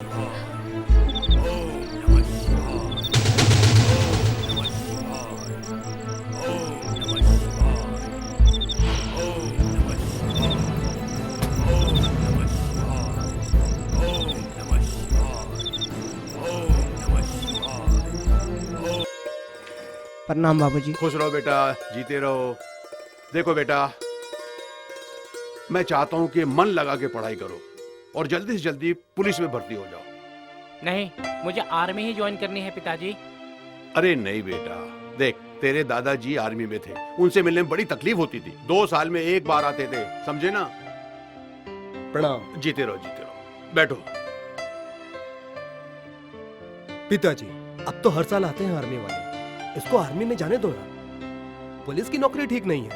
प्रणाम बाबूजी। खुश रहो बेटा, जीते रहो। देखो बेटा, मैं चाहता हूँ कि मन लगा के पढ़ाई करो और जल्दी से जल्दी पुलिस में भर्ती हो जाओ। नहीं, मुझे आर्मी ही ज्वाइन करनी है पिताजी। अरे नहीं बेटा, देख तेरे दादाजी आर्मी में थे, उनसे मिलने में बड़ी तकलीफ होती थी। 2 साल में एक बार आते थे, समझे ना। प्रणाम। जीते रहो, जीते रहो। बैठो। पिताजी, अब तो हर साल आते हैं आर्मी वाले, इसको आर्मी में जाने दो ना। पुलिस की नौकरी ठीक नहीं है।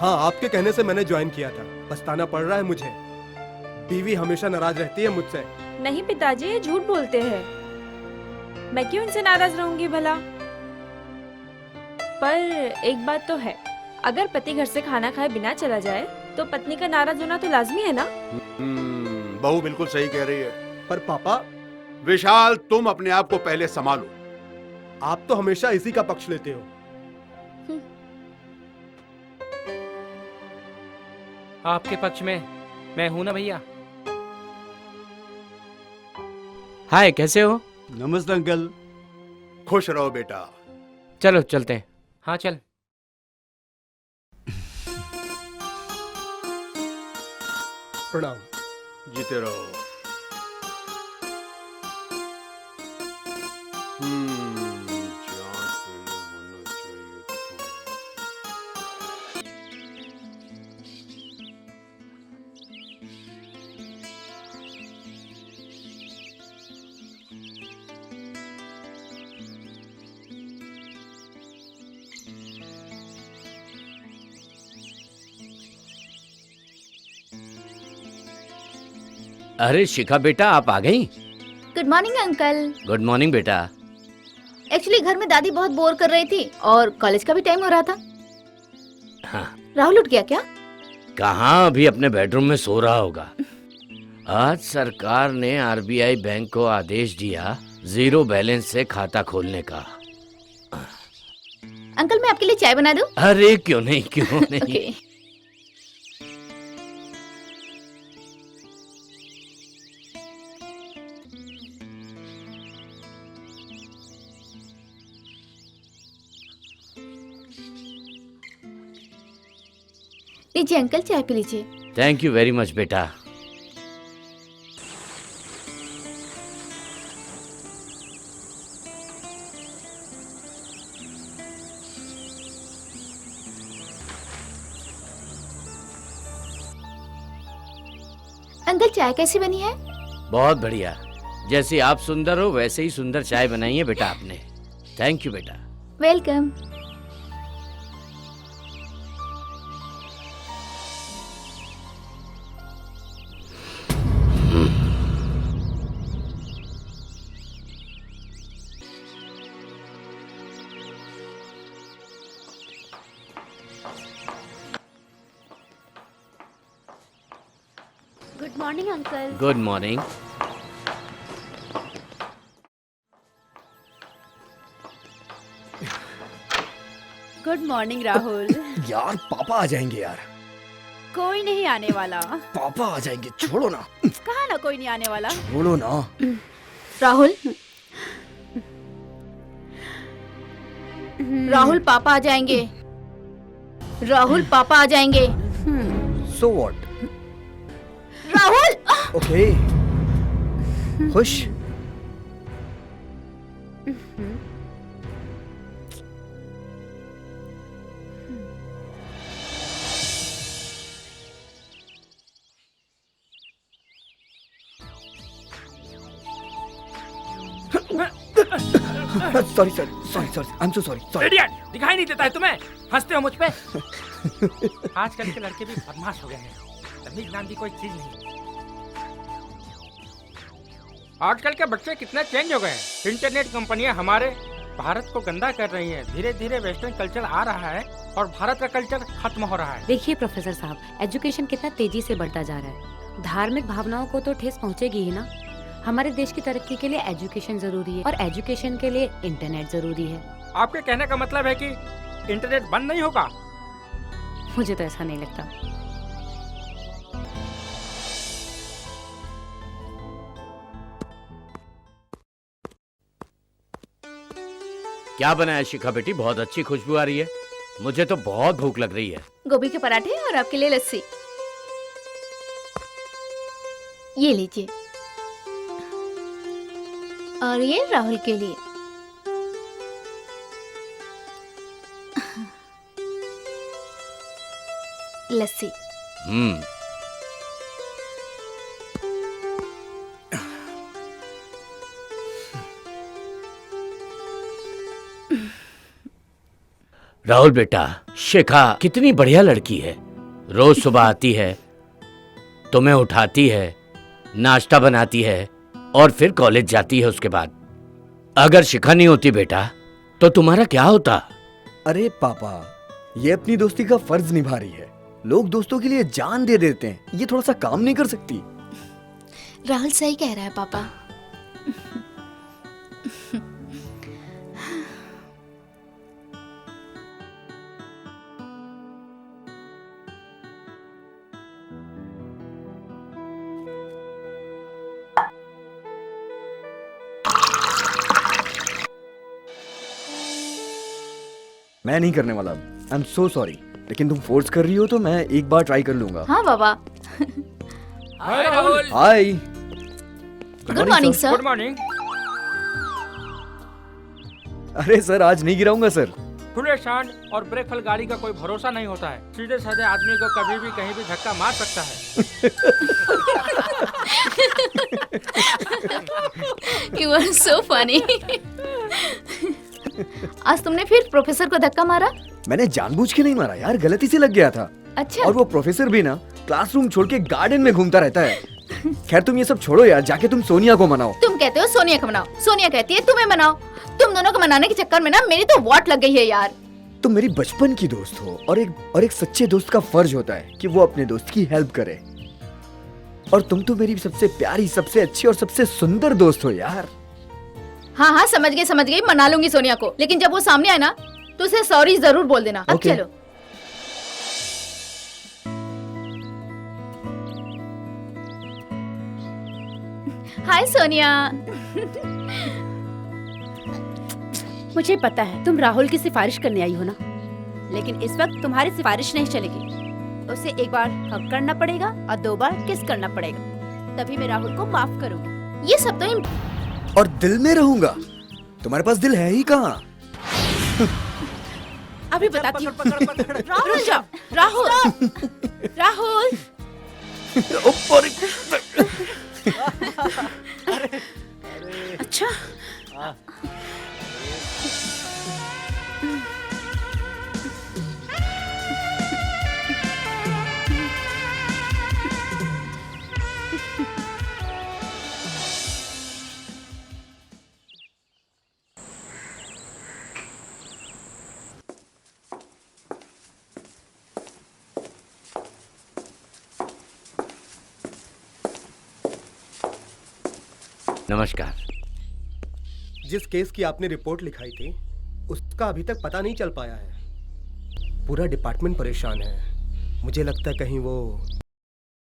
हाँ, आपके कहने से मैंने ज्वाइन किया था, पछताना पड़ रहा है मुझे। बीवी हमेशा नाराज रहती है मुझसे। नहीं पिताजी, ये झूठ बोलते हैं। मैं क्यों इनसे नाराज रहूंगी भला। पर एक बात तो है, अगर पति घर से खाना खाए बिना चला जाए तो पत्नी का नाराज होना तो लाजमी है ना। बहू बिल्कुल सही कह रही है। पर पापा। विशाल, तुम अपने आप को पहले संभालो। आप तो हमेशा इसी का पक्ष लेते हो। आपके पक्ष में मैं हूं ना भैया। हाय, कैसे हो? नमस्ते अंकल। खुश रहो बेटा। चलो चलते हैं। हाँ चल। प्रणाम। जीते रहो। जांच पहले होना चाहिए था। अरे शिखा बेटा, आप आ गई? Good morning uncle. Good morning बेटा। एक्चुअली घर में दादी बहुत बोर कर रही थी और कॉलेज का भी टाइम हो रहा था। हाँ। राहुल उठ गया क्या? कहाँ, अभी अपने बेडरूम में सो रहा होगा। आज सरकार ने आरबीआई बैंक को आदेश दिया 0 बैलेंस से खाता खोलने का। अंकल, मैं आपके लिए चाय बना दूं? अरे क्यों नहीं, क्यों नहीं। ओके। लीजिए अंकल, चाय पी लीजिए। थैंक यू वेरी मच बेटा। अंकल, चाय कैसी बनी है? बहुत बढ़िया। जैसे आप सुंदर हो वैसे ही सुंदर चाय बनाई है बेटा आपने। थैंक यू बेटा। Welcome. Good morning uncle. Good morning. Good morning Rahul. यार पापा आ जाएंगे यार। कोई नहीं आने वाला। पापा आ जाएंगे, छोड़ो ना। कहा ना कोई नहीं आने वाला। छोड़ो ना। राहुल, राहुल पापा आ जाएंगे। राहुल पापा आ जाएंगे। So what? राहुल। ओके। खुश? Sorry sorry sorry sorry, I am so sorry. Sorry. Idiot, दिखाई नहीं देता है तुम्हें? हंसते हो मुझ पे? आजकल के लड़के भी बदमाश हो गए हैं। तमीज नाम की कोई चीज नहीं। आजकल के बच्चे कितने चेंज हो गए हैं। इंटरनेट कंपनियां हमारे भारत को गंदा कर रही हैं। धीरे धीरे वेस्टर्न कल्चर आ रहा है और भारत का कल्चर खत्म हो रहा है। देखिए प्रोफेसर साहब, एजुकेशन कितना तेजी से बढ़ता जा रहा है। धार्मिक भावनाओं को तो ठेस पहुंचेगी ही ना। हमारे देश की तरक्की के लिए एजुकेशन जरूरी है और एजुकेशन के लिए इंटरनेट जरूरी है। आपके कहने का मतलब है कि इंटरनेट बंद नहीं होगा? मुझे तो ऐसा नहीं लगता। क्या बनाया शिखा बेटी? बहुत अच्छी खुशबू आ रही है। मुझे तो बहुत भूख लग रही है। गोभी के पराठे और आपके लिए लस्सी। ये लीजिए। और ये राहुल के लिए। लस्सी। राहुल बेटा, शिखा कितनी बढ़िया लड़की है। रोज सुबह आती है, तुम्हें उठाती है, नाश्ता बनाती है और फिर कॉलेज जाती है उसके बाद। अगर शिखा नहीं होती बेटा तो तुम्हारा क्या होता? अरे पापा, ये अपनी दोस्ती का फर्ज निभा रही है। लोग दोस्तों के लिए जान दे देते हैं, ये थोड़ा सा काम नहीं कर सकती? राहुल सही कह रहा है पापा। मैं नहीं करने वाला। आई एम सो सॉरी, लेकिन तुम फोर्स कर रही हो तो मैं एक बार ट्राई कर लूंगा। हाँ बाबा। Hi Rahul. Hi. Good morning sir. Good morning. अरे सर, आज नहीं गिराऊंगा सर। खुले शांत और ब्रेक फल गाड़ी का कोई भरोसा नहीं होता है। सीधे साधे आदमी को कभी भी कहीं भी धक्का मार सकता है। You are so funny. आज तुमने फिर प्रोफेसर को धक्का मारा? मैंने जानबूझ के नहीं मारा यार, गलती से लग गया था। अच्छा। और वो प्रोफेसर भी ना क्लासरूम छोड़ के गार्डन में घूमता रहता है। खैर तुम ये सब छोड़ो यार, जाके तुम सोनिया को मनाओ। तुम कहते हो सोनिया को मनाओ, सोनिया कहती है तुम्हें मनाओ। तुम दोनों को मनाने के चक्कर में ना मेरी तो वाट लग गई है यार। तुम मेरी बचपन की दोस्त हो और एक सच्चे दोस्त का फर्ज होता है कि वो अपने दोस्त की हेल्प करे। और तुम तो मेरी सबसे प्यारी, सबसे अच्छी और सबसे सुंदर दोस्त हो यार। हाँ हाँ, समझ गई, मना लूंगी सोनिया को। लेकिन जब वो सामने आए ना तो उसे सॉरी जरूर बोल देना। अब चलो। हाय सोनिया। मुझे पता है तुम राहुल की सिफारिश करने आई हो ना, लेकिन इस वक्त तुम्हारी सिफारिश नहीं चलेगी। उसे एक बार हक करना पड़ेगा और 2 बार किस करना पड़ेगा, तभी मैं राहुल को माफ करूंगी। ये सब तो और दिल में रहूंगा। तुम्हारे पास दिल है ही कहाँ? अभी बताती हूँ। राहुल जाओ। राहुल राहुल। अच्छा। नमस्कार। जिस केस की आपने रिपोर्ट लिखाई थी उसका अभी तक पता नहीं चल पाया है। पूरा डिपार्टमेंट परेशान है। मुझे लगता है कहीं वो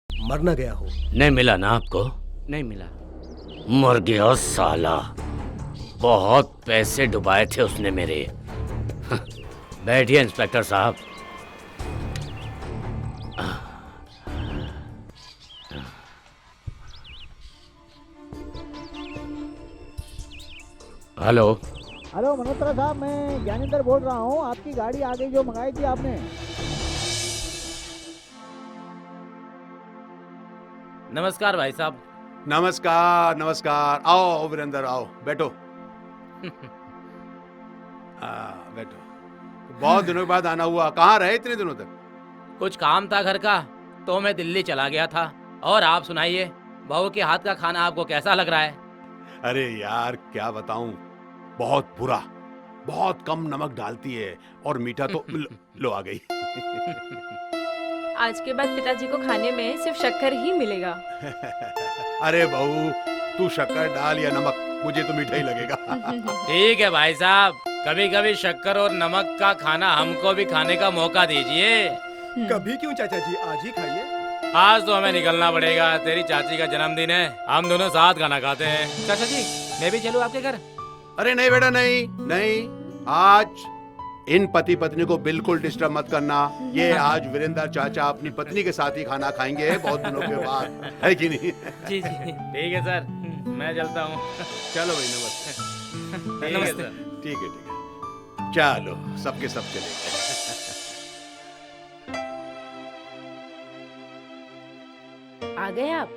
मर ना गया हो। नहीं मिला ना आपको? नहीं मिला। मर गया साला। बहुत पैसे डुबाए थे उसने मेरे। बैठिए इंस्पेक्टर साहब। हेलो। हेलो मल्होत्रा साहब, मैं ज्ञानेंद्र बोल रहा हूँ। आपकी गाड़ी आ गई जो मंगाई थी आपने। नमस्कार भाई साहब। नमस्कार नमस्कार। आओ वीरेंद्र, आओ बैठो। बैठो। बहुत दिनों के बाद आना हुआ। कहाँ रहे इतने दिनों तक? कुछ काम था घर का, तो मैं दिल्ली चला गया था। और आप सुनाइए, बहू के हाथ का खाना आपको कैसा लग रहा है? अरे यार क्या बताऊं, बहुत बुरा। बहुत कम नमक डालती है और मीठा तो लो आ गई। आज के बाद पिताजी को खाने में सिर्फ शक्कर ही मिलेगा। अरे बहू, तू शक्कर डाल या नमक, मुझे तो मीठा ही लगेगा। ठीक है भाई साहब, कभी कभी शक्कर और नमक का खाना हमको भी खाने का मौका दीजिए। कभी क्यों चाचा जी, आज ही खाइए। आज तो हमें निकलना पड़ेगा, तेरी चाची का जन्मदिन है, हम दोनों साथ खाना खाते हैं। चाचा जी मैं भी चलूं आपके घर? अरे नहीं बेटा, नहीं नहीं, आज इन पति पत्नी को बिल्कुल डिस्टर्ब मत करना। ये आज वीरेंद्र चाचा अपनी पत्नी के साथ ही खाना खाएंगे बहुत दिनों के बाद, है कि नहीं? जी जी ठीक है सर, मैं चलता हूँ। चलो भाई, नमस्ते। नमस्ते। ठीक है, चलो सबके सब चले गए। आ गए आप?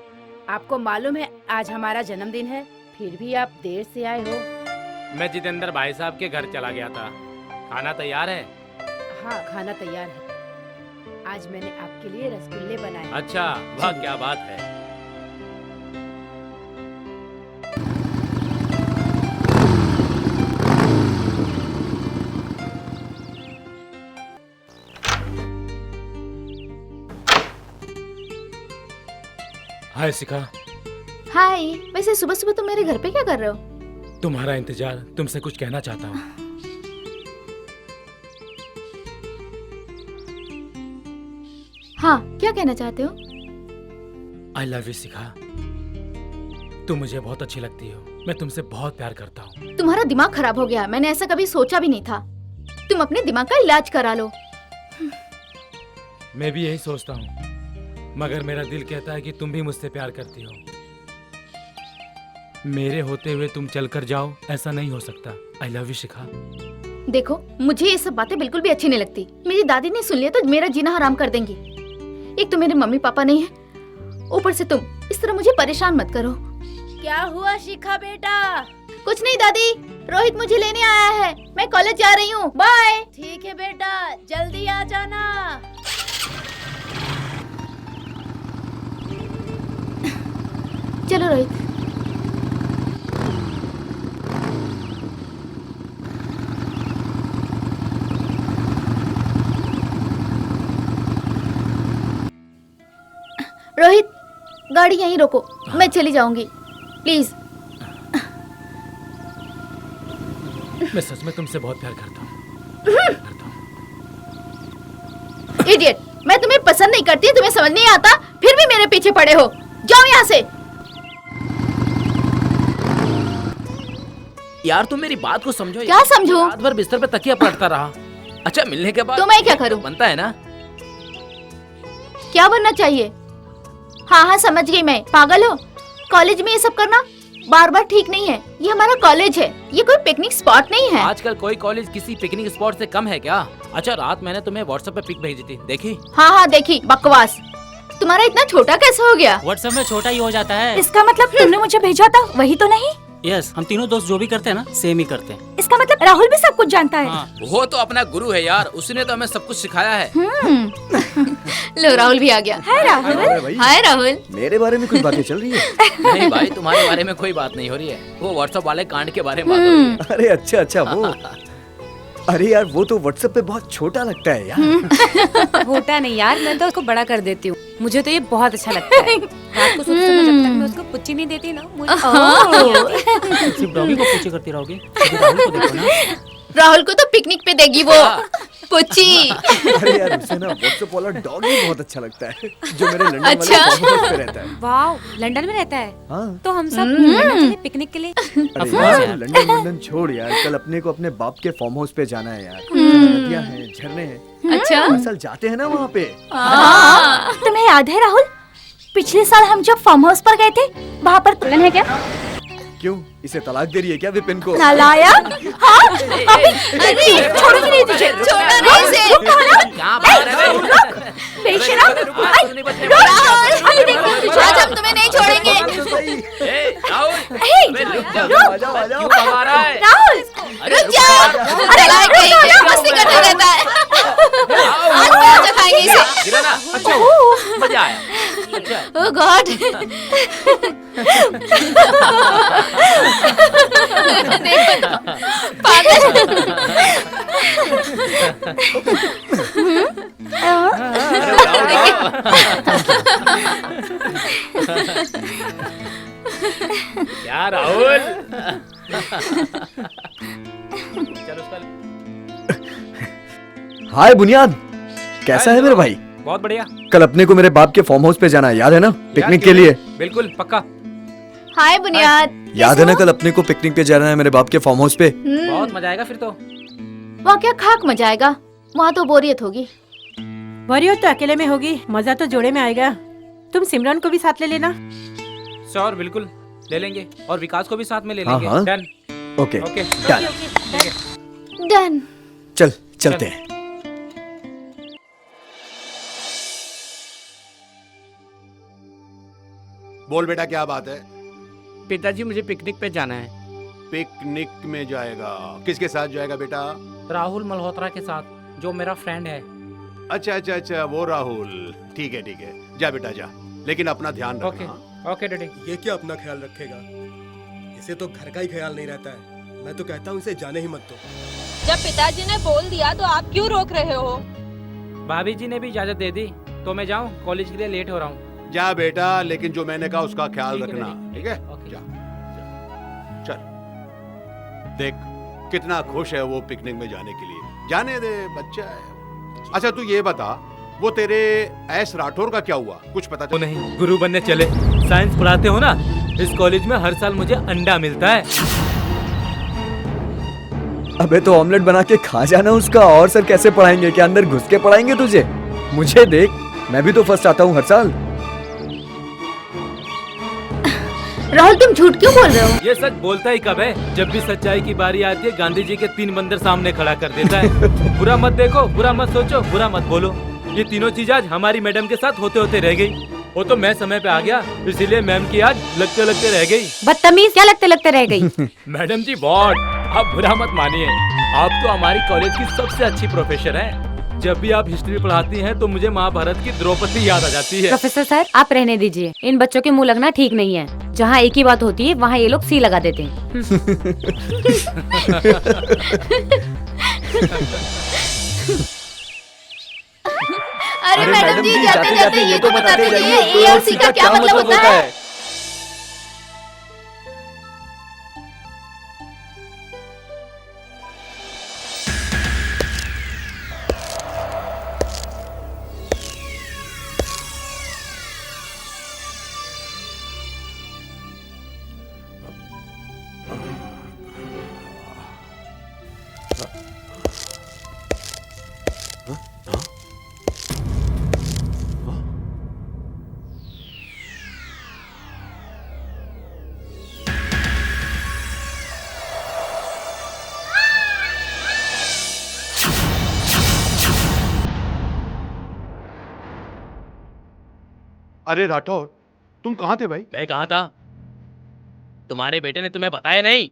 आपको मालूम है आज हमारा जन्मदिन है, फिर भी आप देर से आए हो। मैं जितेंद्र भाई साहब के घर चला गया था। खाना तैयार है? हाँ खाना तैयार है। आज मैंने आपके लिए रसगुल्ले बनाए। अच्छा, वाह क्या बात है। हाय शिखा। हाय, वैसे सुबह सुबह तुम मेरे घर पे क्या कर रहे हो? तुम्हारा इंतजार, तुमसे कुछ कहना चाहता हूँ। हाँ, क्या कहना चाहते हो? आई लव यू शिखा, तुम मुझे बहुत अच्छी लगती हो, मैं तुमसे बहुत प्यार करता हूँ। तुम्हारा दिमाग खराब हो गया, मैंने ऐसा कभी सोचा भी नहीं था। तुम अपने दिमाग का इलाज करा लो। मैं भी यही सोचता हूँ, मगर मेरा दिल कहता है कि तुम भी मुझसे प्यार करती हो। मेरे होते हुए तुम चलकर जाओ, ऐसा नहीं हो सकता। आई लव यू शिखा। देखो, मुझे ये सब बातें बिल्कुल भी अच्छी नहीं लगती। मेरी दादी ने सुन लिया तो मेरा जीना हराम कर देंगी। एक तो मेरे मम्मी पापा नहीं है, ऊपर से तुम। इस तरह मुझे परेशान मत करो। क्या हुआ शिखा बेटा? कुछ नहीं दादी, रोहित मुझे लेने आया है, मैं कॉलेज जा रही हूँ, बाय। ठीक है बेटा, जल्दी आ जाना। चलो रोहित। रोहित, गाड़ी यहीं रोको, मैं चली जाऊंगी, प्लीज। मैं सच में तुमसे बहुत प्यार करता हूँ। इडियट, मैं तुम्हें पसंद नहीं करती, तुम्हें समझ नहीं आता, फिर भी मेरे पीछे पड़े हो। जाओ यहाँ से। यार तुम मेरी बात को समझो। क्या समझो? रात भर बिस्तर पे तकिया पलटता रहा। अच्छा, मिलने के बाद तो मैं क्या करूं? बनता है ना। क्या बनना चाहिए? हाँ हाँ समझ गई मैं, पागल हो? कॉलेज में ये सब करना बार बार ठीक नहीं है। ये हमारा कॉलेज है, ये कोई पिकनिक स्पॉट नहीं है। आजकल कोई कॉलेज किसी पिकनिक स्पॉट से कम है क्या? अच्छा, रात मैंने तुम्हें व्हाट्सएप पे पिक भेजी थी, देखी? हाँ हाँ देखी। बकवास। तुम्हारा इतना छोटा कैसे हो गया? व्हाट्सएप में छोटा ही हो जाता है। इसका मतलब तुमने मुझे भेजा था वही तो नहीं? यस, हम तीनों दोस्त जो भी करते हैं ना, सेम ही करते हैं। इसका मतलब राहुल भी सब कुछ जानता है। हाँ, वो तो अपना गुरु है यार, उसने तो हमें सब कुछ सिखाया है। लो राहुल भी आ गया। हाय राहुल। हाय राहुल। मेरे बारे में कुछ बातें चल रही है? नहीं भाई, तुम्हारे बारे में कोई बात नहीं हो रही है, वो व्हाट्सएप वाले कांड के बारे में बात हो रही है। अरे अच्छा अच्छा, वो अरे यार वो तो व्हाट्सएप पे बहुत छोटा लगता है यार। होता नहीं यार, मैं तो उसको बड़ा कर देती हूँ। मुझे तो ये बहुत अच्छा लगता है। रात को सोते समय जब तक मैं उसको पुच्ची नहीं देती ना, मुझे सिर्फ डॉगी को पूछे करती रहोगी, कभी राहुल को देखो ना। राहुल को तो पिकनिक पे देगी वो पुच्ची। अरे यार उसे ना व्हाट्सएप वाला डॉग ही बहुत अच्छा लगता है, जो मेरे लंदन अच्छा? वाले फार्म हाउस पे रहता है। वाह, लंदन में रहता है? हाँ। तो हम सब लंदन चले पिकनिक के लिए। अरे यार लंदन छोड़ यार, कल अपने को अपने बाप के फार्म हाउस पे जाना है यार। नदियाँ हैं, झरने हैं। अच्छा? हर साल जाते हैं ना वहाँ पे। तुम्हें याद है राहुल, पिछले साल हम जब फार्म हाउस पर गए थे, वहाँ पर तुलन है क्या? क्यों, इसे तलाक दे रही है क्या विपिन को? नालायक। हाँ, अभी छोड़ूंगी नहीं तुझे। छोड़ो नहीं इसे। बेशरम। आज हम तुम्हें नहीं छोड़ेंगे। राहुल रुक जाओ। अरे मस्ती करते रहता है। आज मजा खाएंगे इसे। अच्छा, मजा आया। ओह गॉड। देखो ना, पागल। क्या राहुल? चलो उसका हाय बुनियाद, कैसा है मेरे भाई? बहुत बढ़िया। कल अपने को मेरे बाप के फार्म हाउस पे जाना है, याद है ना? पिकनिक के लिए। बिल्कुल पक्का। हाय बुनियाद। याद है ना कल अपने को पिकनिक पे जाना है मेरे बाप के फार्म हाउस पे? बहुत मजा आएगा फिर तो। वहाँ क्या खाक मजा आएगा, वहाँ तो बोरियत होगी। बोरियत तो अकेले में होगी, मजा तो जोड़े में आएगा। तुम सिमरन को भी साथ ले लेना। श्योर, बिल्कुल ले लेंगे, और विकास को भी साथ में ले हाँ, लेंगे। हाँ। Done. Okay okay done. Done. चल चलते हैं। बोल बेटा, क्या बात है? पिताजी मुझे पिकनिक पे जाना है। पिकनिक में जाएगा? किसके साथ जाएगा बेटा? राहुल मल्होत्रा के साथ, जो मेरा फ्रेंड है। अच्छा अच्छा अच्छा, वो राहुल। ठीक है ठीक है, जा बेटा जा, लेकिन अपना ध्यान ओके रखना। Okay daddy. ये क्या अपना ख्याल रखेगा? इसे तो घर का ही ख्याल नहीं रहता है। मैं तो कहता हूँ इसे जाने ही मत दो। जब पिताजी ने बोल दिया तो आप क्यों रोक रहे हो? भाभी जी ने भी इजाजत दे दी, तो मैं जाऊँ? कॉलेज के लिए लेट हो रहा हूँ। जा बेटा, लेकिन जो मैंने कहा उसका ख्याल ठीक है रखना, डैडी। ठीक है? ओके। जा चल, देख कितना खुश है वो पिकनिक में जाने के लिए। जाने दे, बच्चा है। अच्छा तू ये बता, वो तेरे एस राठौर का क्या हुआ? कुछ पता वो चला? नहीं, गुरु बनने चले। साइंस पढ़ाते हो ना, इस कॉलेज में हर साल मुझे अंडा मिलता है। अबे तो ऑमलेट बना के खा जाना उसका। और सर कैसे पढ़ाएंगे? क्या अंदर घुस के पढ़ाएंगे तुझे? मुझे देख, मैं भी तो फर्स्ट आता हूँ हर साल। राहुल तुम झूठ क्यों बोल रहे हो? ये सच बोलता ही कब है? जब भी सच्चाई की बारी आती है, गांधी जी के 3 बंदर सामने खड़ा कर देता है। बुरा मत देखो, बुरा मत सोचो, बुरा मत बोलो। ये तीनों चीज आज हमारी मैडम के साथ होते होते रह गई। वो तो मैं समय पे आ गया, इसीलिए मैम की आज लगते लगते रह गई। बदतमीज, क्या लगते लगते रह गई? मैडम जी बहुत, आप बुरा मत मानिए। आप तो हमारी कॉलेज की सबसे अच्छी प्रोफेसर हैं। जब भी आप हिस्ट्री पढ़ाती हैं तो मुझे महाभारत की द्रौपदी याद आ जाती है। प्रोफेसर सर, आप रहने दीजिए। इन बच्चों के मुंह लगना ठीक नहीं है। जहाँ एक ही बात होती है वहाँ ये लोग सी लगा देते हैं। अरे मैडम जी, जाते जाते ये तो बताते जाइए, ए और सी का क्या मतलब होता है? अरे राठौर, तुम कहाँ थे भाई? मैं कहाँ था? तुम्हारे बेटे ने तुम्हें बताया नहीं?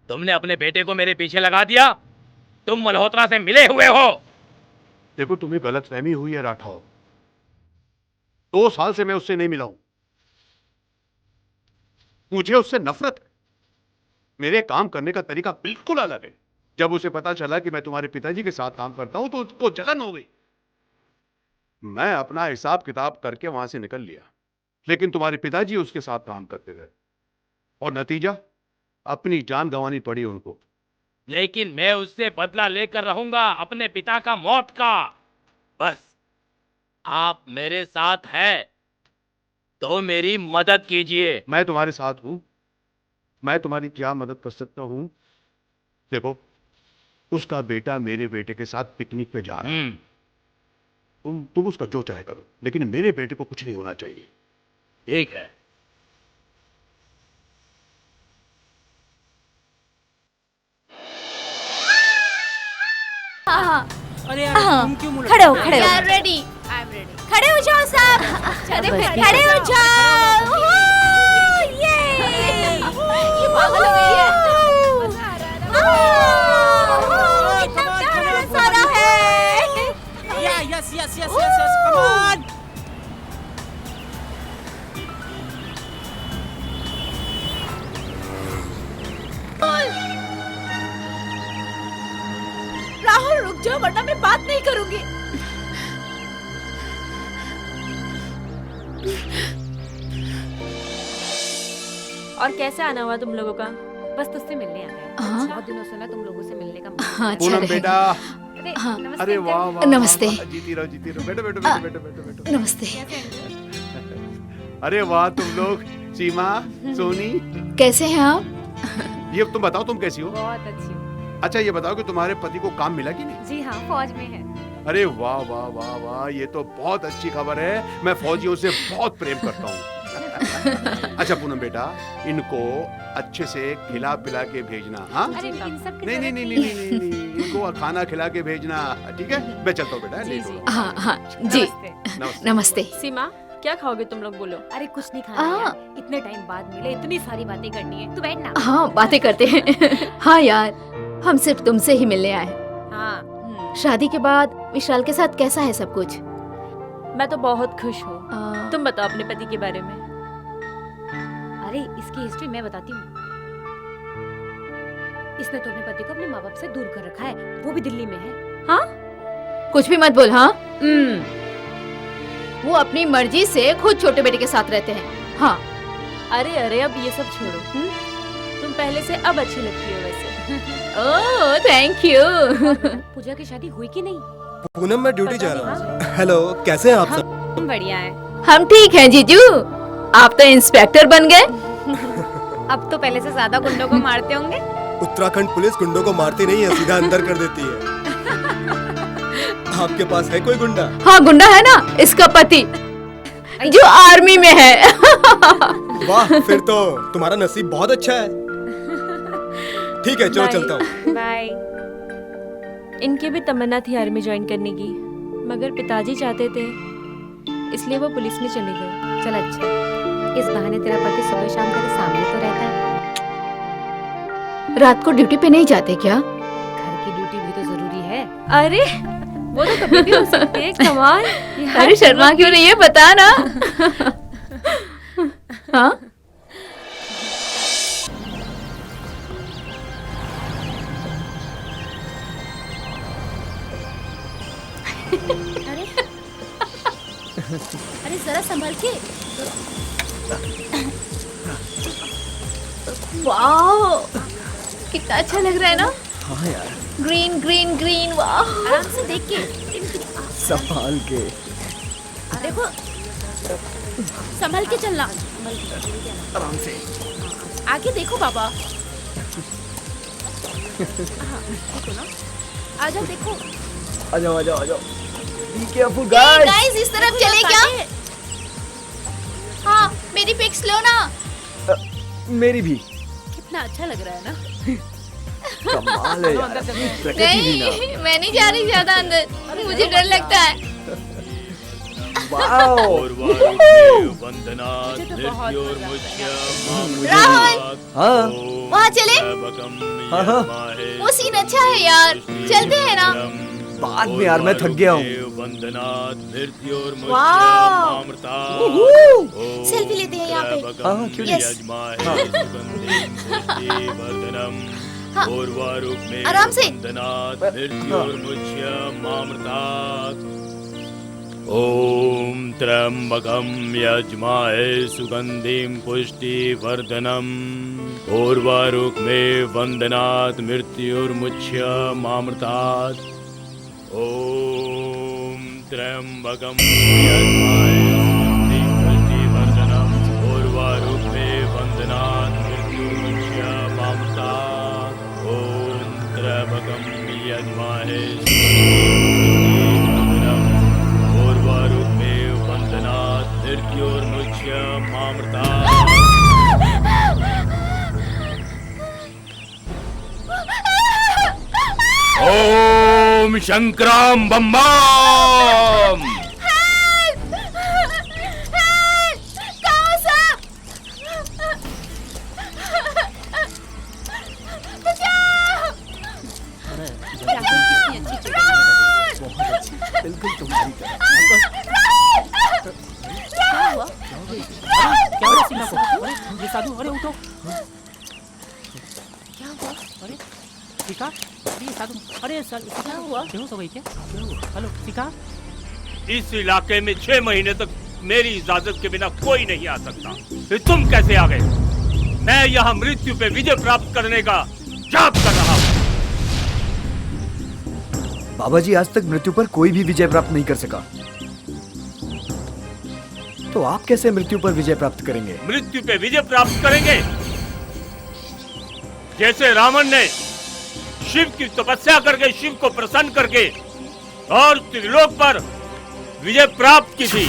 तुमने अपने बेटे को मेरे पीछे लगा दिया। तुम मल्होत्रा से मिले हुए हो। देखो, तुम्हें गलतफहमी हुई है राठौर। 2 साल से मैं उससे नहीं मिला हूं। मुझे उससे नफरत है। मेरे काम करने का तरीका बिल्कुल अलग है। जब उसे पता चला कि मैं तुम्हारे पिताजी के साथ काम करता हूं तो उसको जलन हो गई। मैं अपना हिसाब किताब करके वहां से निकल लिया, लेकिन तुम्हारे पिताजी उसके साथ काम करते रहे और नतीजा, अपनी जान गंवानी पड़ी उनको। लेकिन मैं उससे बदला लेकर रहूंगा, अपने पिता का मौत का। बस आप मेरे साथ हैं तो मेरी मदद कीजिए। मैं तुम्हारे साथ हूं। मैं तुम्हारी क्या मदद कर सकता हूं? देखो, उसका बेटा मेरे बेटे के साथ पिकनिक पे जा रहा है। तुम उसका जो चाहे करो, लेकिन मेरे बेटे को कुछ नहीं होना चाहिए। ठीक है। अरे यार, तुम क्यों खड़े हो? खड़े हो। रेडी। खड़े हो जाओ सब। खड़े हो जाओ। ये पागल हो गई है। कितना प्यारा सारा है। Yes, come on! राहुल रुक जाओ, वरना मैं बात नहीं करूंगी। और कैसे आना हुआ तुम लोगों का? बस तुझसे मिलने आ गए। हाँ? बहुत दिनों से ना तुम लोगों से मिलने का मन हाँ, अच्छा पूनम रहे। बेटा, अरे, हाँ। नमस्ते अरे अंकल। वाह वाह नमस्ते। वाह, जीती रहो बैठो बैठो बैठो बैठो बैठो बैठो। नमस्ते। अरे वाह, तुम लोग, सीमा, सोनी, कैसे हैं आप? ये तुम बताओ, तुम कैसी हो? बहुत अच्छी हूँ। अच्छा ये बताओ कि तुम्हारे पति को काम मिला कि नहीं? जी हाँ, फौज में है। अरे वाह वाह वाह वाह, ये तो बहुत अच्छी खबर है। मैं फौजियों से बहुत प्रेम करता हूँ। अच्छा पूनम बेटा, इनको अच्छे से खिला पिला के भेजना। हाँ, अरे इन सब की नहीं नहीं नहीं नहीं नहीं नहीं, इनको खाना खिला के भेजना, ठीक है? मैं चलता हूँ बेटा, लेट हो रहा हूँ। हाँ हाँ जी, नमस्ते। नमस्ते। सीमा, क्या खाओगे तुम लोग, बोलो। अरे कुछ नहीं खाना यार, इतने टाइम बाद मिले, इतनी सारी बातें करनी है। तू बैठ ना। हाँ, बातें करते हैं। हाँ यार, हम सिर्फ तुमसे ही मिलने आए। हाँ। शादी के बाद विशाल के साथ कैसा है सब कुछ? मैं तो बहुत खुश हूँ। तुम बताओ अपने पति के बारे में। अरे इसकी हिस्ट्री मैं बताती हूँ। इसने तो अपने पति को अपने माँ बाप से दूर कर रखा है, वो भी दिल्ली में है। हाँ? कुछ भी मत बोल। हाँ, वो अपनी मर्जी से खुद छोटे बेटे के साथ रहते हैं। हाँ। अरे अरे, अब ये सब छोड़ो। तुम पहले से अब अच्छी लगती हो वैसे। ओह, थैंक यू। पूजा की शादी हुई कि नहीं? पूनम, मैं ड्यूटी जा रहा हूँ। हेलो, कैसे हैं आप सब? हम बढ़िया है। हम ठीक हैं जीजू। आप तो इंस्पेक्टर बन गए। अब तो पहले से ज्यादा गुंडों को मारते होंगे। उत्तराखंड पुलिस गुंडों को मारती नहीं है, सीधा अंदर कर देती है। आपके पास है कोई गुंडा? हाँ, गुंडा है ना, इसका पति जो आर्मी में है। वाह, फिर तो तुम्हारा नसीब बहुत अच्छा है। ठीक है, चलो चलता हूँ। बाय। इनकी भी तमन्ना थी आर्मी ज्वाइन करने की, मगर पिताजी चाहते थे, इसलिए वो पुलिस में चले गए। चल अच्छा, इस बहाने तेरा पति सुबह शाम तेरे सामने तो रहता है। रात को ड्यूटी पे नहीं जाते क्या? घर की ड्यूटी भी तो जरूरी है। अरे वो तो कभी भी हो सकती है। कमाल। अरे शर्मा क्यों नहीं है, बता ना। हाँ? अरे अरे जरा संभल के। वाह, कितना अच्छा लग रहा है ना। हाँ यार, ग्रीन ग्रीन ग्रीन, वाह। आराम से देख के। संभाल के। देखो, संभल के चलना। आराम से। आगे देखो बाबा। हाँ, देखो ना। आ जाओ, देखो। आ जाओ आ जाओ आ जाओ। Be careful guys. गाइस, इस तरफ चले क्या? हाँ, मेरी पिक्स लो ना। मेरी भी। कितना अच्छा लग रहा है ना। कमाल है यार, प्रकृति भी ना। नहीं, मैं नहीं जा रही ज्यादा अंदर, मुझे डर लगता है। वाओ। राहुल, हाँ वहाँ चले। हाँ हाँ, वो सीन अच्छा है यार, चलते हैं ना। बाद में यार, मैं थक गया हूँ। वाह, सेल्फी लेते हैं यहाँ पे। हाँ क्यों नहीं? यस। हाँ। आराम से। ओम त्र्यंबकं यजमाहे सुगंधिं पुष्टिवर्धनम् उर्वारुक्मे वंदनात् मृत्युर्मुच्यमामृतात्। ओम त्र्यंबकं यजमाहे सुगंधिं पुष्टिवर्धनम् उर्वारुक्मे वंदनात् मृत्युर्मुच्यमामृतात्। ओम त्र्यंबकं यजमाहे ओम शंकराम बम बम। बिल्कुल तुम्हारी तरह। क्या हुआ? क्या हुआ सीमा को? अरे ये साधु, अरे उठो। क्या हुआ? अरे सीका, अरे ये साधु, अरे क्या हुआ? बेहोश हो गई क्या? Hello caeca. इस इलाके में 6 महीने तक मेरी इजाजत के बिना कोई नहीं आ सकता, फिर तुम कैसे आ गए? मैं यहाँ मृत्यु पे विजय प्राप्त करने का जाप कर रहा हूँ। बाबा जी आज तक मृत्यु पर कोई भी विजय प्राप्त नहीं कर सका, तो आप कैसे मृत्यु पर विजय प्राप्त करेंगे? मृत्यु पे विजय प्राप्त करेंगे जैसे रावण ने शिव की तपस्या करके शिव को प्रसन्न करके और त्रिलोक पर विजय प्राप्त की थी।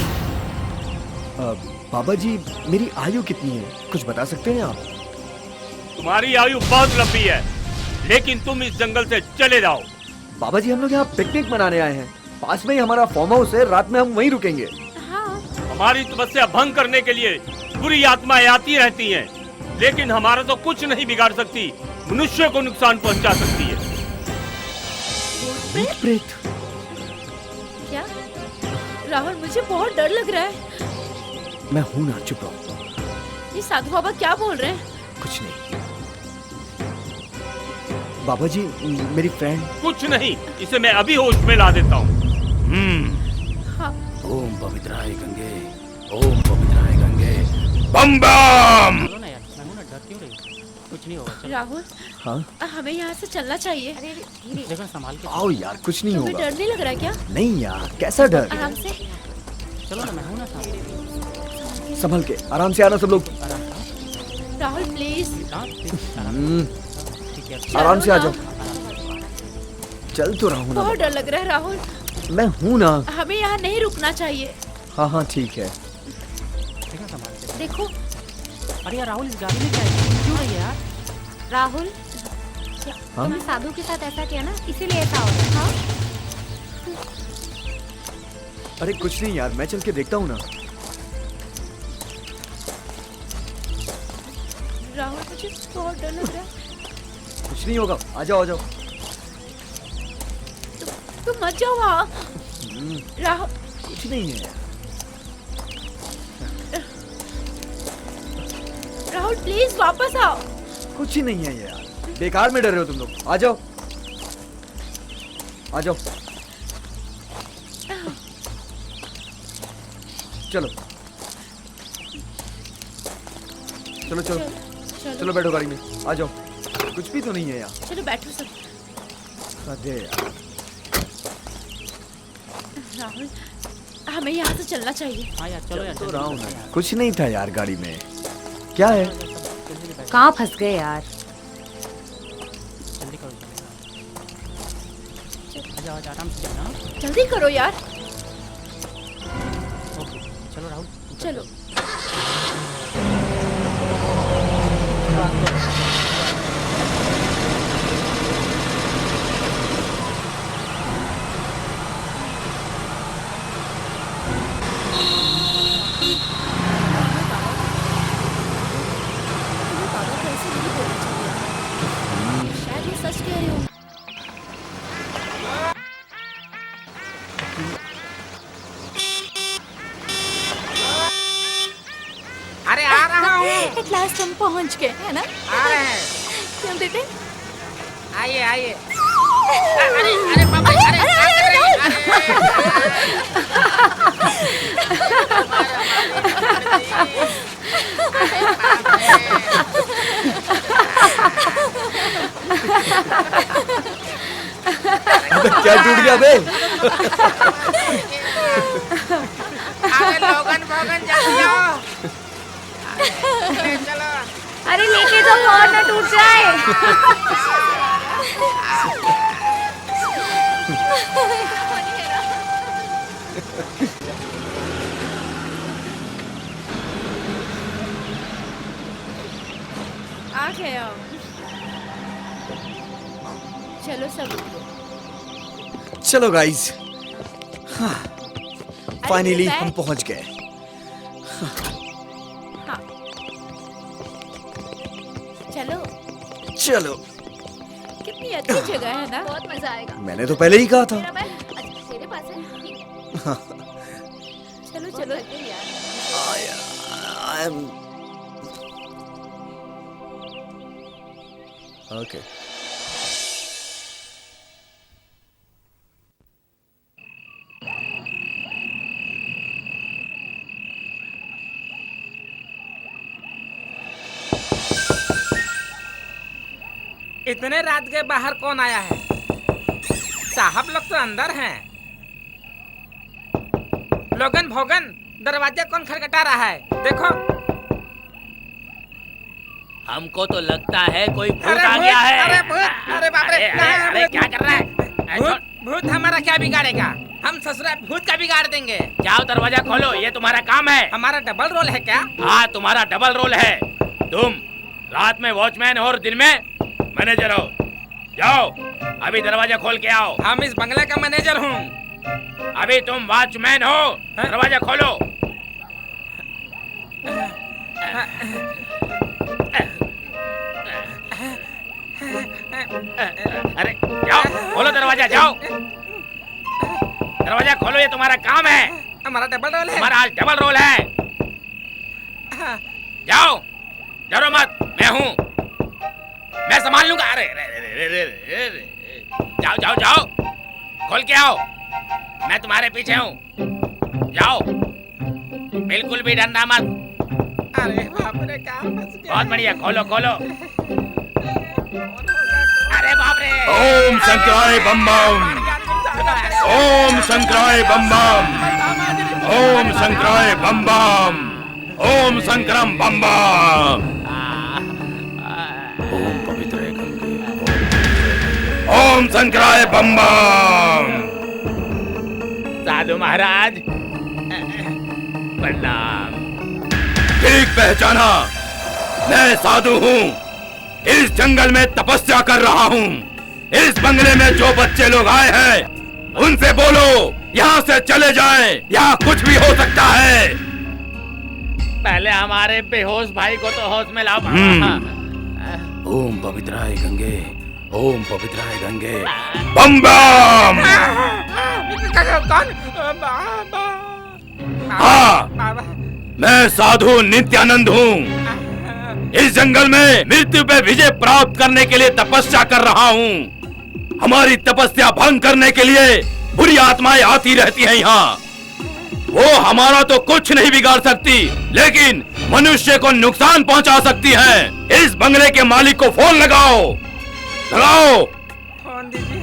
बाबा जी मेरी आयु कितनी है, कुछ बता सकते हैं आप? तुम्हारी आयु बहुत लंबी है, लेकिन तुम इस जंगल से चले जाओ। बाबा जी हम लोग यहाँ पिकनिक मनाने आए हैं, पास में ही हमारा फार्म हाउस है, रात में हम वहीं रुकेंगे। हमारी तपस्या भंग करने के लिए बुरी आत्माएं आती रहती हैं, लेकिन हमारा तो कुछ नहीं बिगाड़ सकती, मनुष्य को नुकसान पहुंचा सकती है। भूत प्रेत? क्या राहुल, मुझे बहुत डर लग रहा है। मैं हूं ना, चुप रहो। ये साधु बाबा क्या बोल रहे हैं? कुछ नहीं बाबा जी, मेरी फ्रेंड। कुछ नहीं, इसे मैं अभी होश में ला देता हूँ। ओम पवित्राय गंगे, ओम पवित्राय गंगे, बम बम। कुछ नहीं होगा। राहुल, हाँ हमें यहाँ से चलना चाहिए। देखो संभाल के। आओ यार, कुछ नहीं तुम्हें होगा। डर नहीं लग रहा है क्या? नहीं यार, कैसा डर? आराम से। चलो ना, मैं हूं ना साथ। संभल के, आराम से आना सब लोग। राहुल प्लीज। आराम से आ जाओ। चल तो रहा हूँ ना। बहुत डर लग रहा है राहुल। मैं हूँ ना। हमें यहाँ नहीं रुकना चाहिए। हाँ हाँ ठीक है। देखो। अरे यार राहुल, इस गाड़ी में क्या है? क्यों है यार? राहुल, हाँ? तुमने साधु के साथ ऐसा किया ना, इसीलिए ऐसा हो रहा है। हाँ? अरे कुछ नहीं यार, मैं चल के देखता हूँ ना। राहुल मुझे बहुत डर लग रहा है। कुछ नहीं होगा, आ जाओ आ जाओ। तुम मत जाओ वहाँ। राहुल कुछ नहीं है। राहुल प्लीज वापस आओ। कुछ ही नहीं है यार, बेकार में डर रहे हो तुम लोग। आ जाओ आ जाओ। चलो चलो चलो चलो बैठो गाड़ी में, आ जाओ। कुछ भी तो नहीं है यहाँ। चलो बैठो सब। अरे यार राहुल, हमें यहाँ से चलना चाहिए। हाँ यार चलो यार। तो रहा हूँ ना। कुछ नहीं था यार गाड़ी में। क्या है? कहाँ फंस गए यार? जल्दी करो। जाओ आराम से चलना। जल्दी करो यार। ओके चलो राहुल। चलो। शायद ये सच कह रहे हो। अरे आ रहा हूँ। एट लास्ट हम पहुंच गए है ना? आ रहे हैं। क्यों बेटे? आइए आइए। अरे अरे पापा, अरे क्या कर रही हैं? क्या टूट गया बे? अरे लोगन भोगन जल्दी आओ। चलो। अरे लेके तो और ना टूट जाए। आ गए आओ। चलो सब। चलो गाइस, फाइनली बैग। हम पहुंच गए। चलो। चलो। कितनी अच्छी जगह है ना? बहुत मजा आएगा। मैंने तो पहले ही कहा था। मेरा बैग अच्छा तेरे पास है। चलो चलो ओके। इतने रात के बाहर कौन आया है? साहब लोग तो अंदर हैं। लोगन भोगन, दरवाजा कौन खटखटा रहा है? देखो। हमको तो लगता है कोई भूत अरे आ गया है। अरे भूत! अरे बाप रे! अरे क्या कर रहा है? भूत हमारा क्या बिगाड़ेगा? हम ससुरा भूत का बिगाड़ देंगे। जाओ दरवाजा खोलो, ये तुम्हारा काम है। हमारा डबल रोल है क्या? हाँ, तुम्हारा डबल रोल है। तुम रात में वॉचमैन और दिन में मैनेजर हो। जाओ अभी दरवाजा खोल के आओ। हम इस बंगले का मैनेजर हूँ। अभी तुम वॉचमैन हो, दरवाजा खोलो। अरे जाओ, खोलो दरवाजा, जाओ। दरवाजा खोलो, ये तुम्हारा काम है। हमारा डबल रोल है। हमारा आज डबल रोल है। जाओ, डरो मत, मैं हूँ, मैं संभाल लूंगा। अरे जाओ जाओ जाओ, खोल के आओ, मैं तुम्हारे पीछे हूँ। जाओ, बिल्कुल भी डरना मत। अरे बाप रे, कहाँ फंस गया? बहुत बढ़िया, खोलो खोलो। अरे बाप रे! ओम शंकराय बम बम, ओम शंकराय बम बम, ओम शंकराय बम बम, ओम शंकरम बम बम। ओम पवित्र गंगे, ओम शंकराय बम बम। साधु महाराज प्रणाम। ठीक पहचाना, मैं साधु हूँ। इस जंगल में तपस्या कर रहा हूँ। इस बंगले में जो बच्चे लोग आए हैं उनसे बोलो यहाँ से चले जाएं, यहाँ कुछ भी हो सकता है। पहले हमारे बेहोश भाई को तो होश में लाओ। ओम पवित्राय गंगे, ओम पवित्राय गंगे, बम बम। हाँ, मैं साधु नित्यानंद हूँ। इस जंगल में मृत्यु पे विजय प्राप्त करने के लिए तपस्या कर रहा हूँ। हमारी तपस्या भंग करने के लिए बुरी आत्माएं आती रहती हैं यहाँ। वो हमारा तो कुछ नहीं बिगाड़ सकती, लेकिन मनुष्य को नुकसान पहुंचा सकती हैं। इस बंगले के मालिक को फोन लगाओ, लगाओ। फोन दीजिए।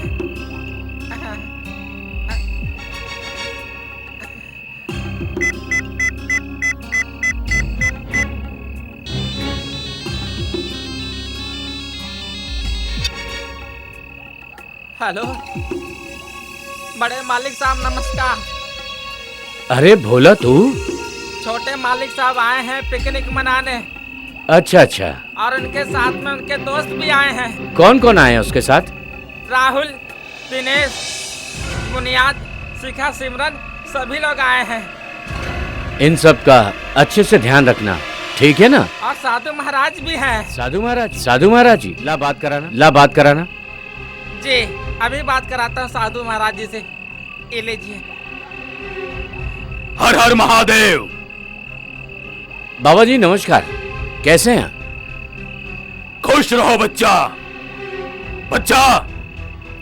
हेलो, बड़े मालिक साहब नमस्कार। अरे भोला तू? छोटे मालिक साहब आए हैं पिकनिक मनाने। अच्छा अच्छा। और उनके साथ में उनके दोस्त भी आए हैं। कौन कौन आए हैं उसके साथ? राहुल, दिनेश, बुनियाद, शिखा, सिमरन, सभी लोग आए हैं। इन सब का अच्छे से ध्यान रखना, ठीक है ना? और साधु महाराज भी हैं। साधु महाराज? साधु महाराज जी, ला बात कराना, ला बात कराना। जी, अभी बात कराता हूँ साधु महाराज जी से। ये लीजिए। हर हर महादेव। बाबा जी नमस्कार, कैसे हैं? खुश रहो बच्चा। बच्चा,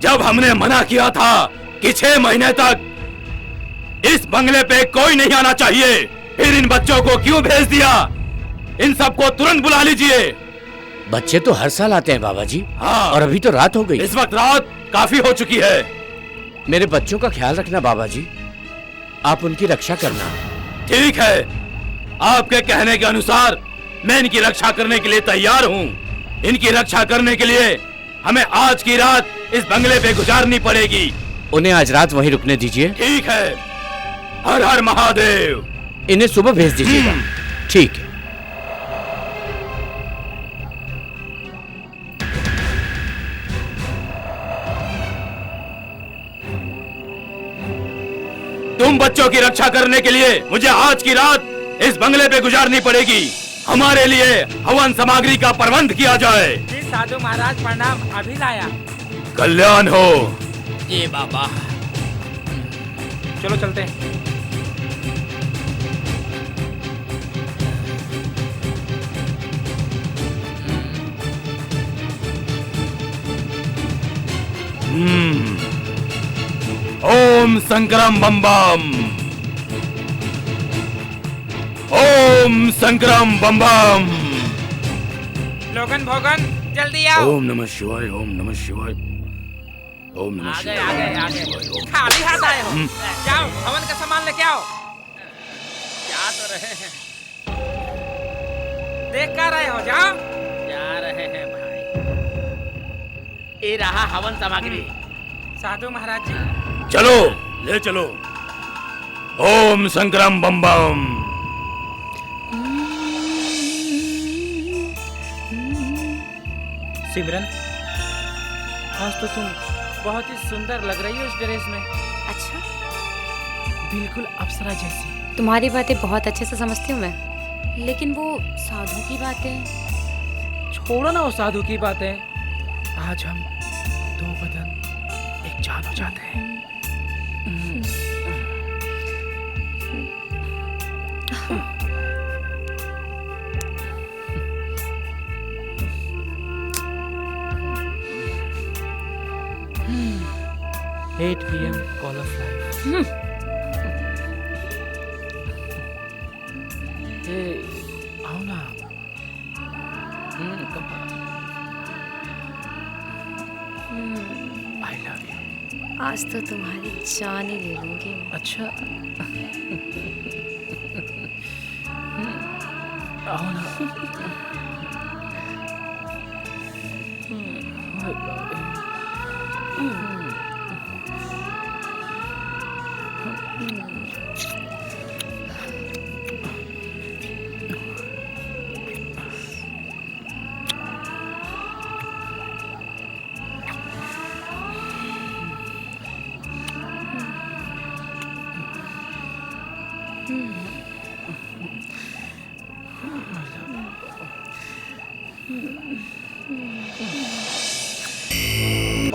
जब हमने मना किया था कि 6 महीने तक इस बंगले पे कोई नहीं आना चाहिए, फिर इन बच्चों को क्यों भेज दिया? इन सबको तुरंत बुला लीजिए। बच्चे तो हर साल आते हैं बाबा जी। हाँ। और अभी तो रात हो गई। इस वक्त रात काफी हो चुकी है। मेरे बच्चों का ख्याल रखना बाबा जी, आप उनकी रक्षा करना। ठीक है, आपके कहने के अनुसार मैं इनकी रक्षा करने के लिए तैयार हूँ। इनकी रक्षा करने के लिए हमें आज की रात इस बंगले पे गुजारनी पड़ेगी। उन्हें आज रात वहीं रुकने दीजिए। ठीक है, हर हर महादेव। इन्हें सुबह भेज दीजिएगा। ठीक है। तुम बच्चों की रक्षा करने के लिए मुझे आज की रात इस बंगले पे गुजारनी पड़ेगी। हमारे लिए हवन सामग्री का प्रबंध किया जाए। जी साधु महाराज प्रणाम, अभी लाया। कल्याण हो। जी बाबा। चलो चलते हैं। ओम शंकरम बम बम, ओम शंकरम बम बम। लोगन भोगन जल्दी आओ। ओम नमः शिवाय, ओम नमः शिवाय, ओम नमः आ गए शिवाय। आ गए आ गए। खाली हाथ आए हो? जाओ हवन का सामान लेके आओ। जा तो रहे हैं, देख कर रहे हो, जाओ। जा रहे हैं भाई। ये रहा हवन सामग्री। साधु महाराज जी। चलो ले चलो। ओम संक्रम बम बम। सिमरन, आज तो तुम बहुत ही सुंदर लग रही हो इस ड्रेस में। अच्छा, बिल्कुल अप्सरा जैसी। तुम्हारी बातें बहुत अच्छे से समझती हूँ मैं, लेकिन वो साधु की बातें। छोड़ो ना वो साधु की बातें। आज हम दो बदन एक जान हो जाते हैं। Eight PM call of life. Hey, आओ ना। I love you. आज तो तुम्हारी जान ही ले लूंगी। अच्छा। आओ ना। I love you.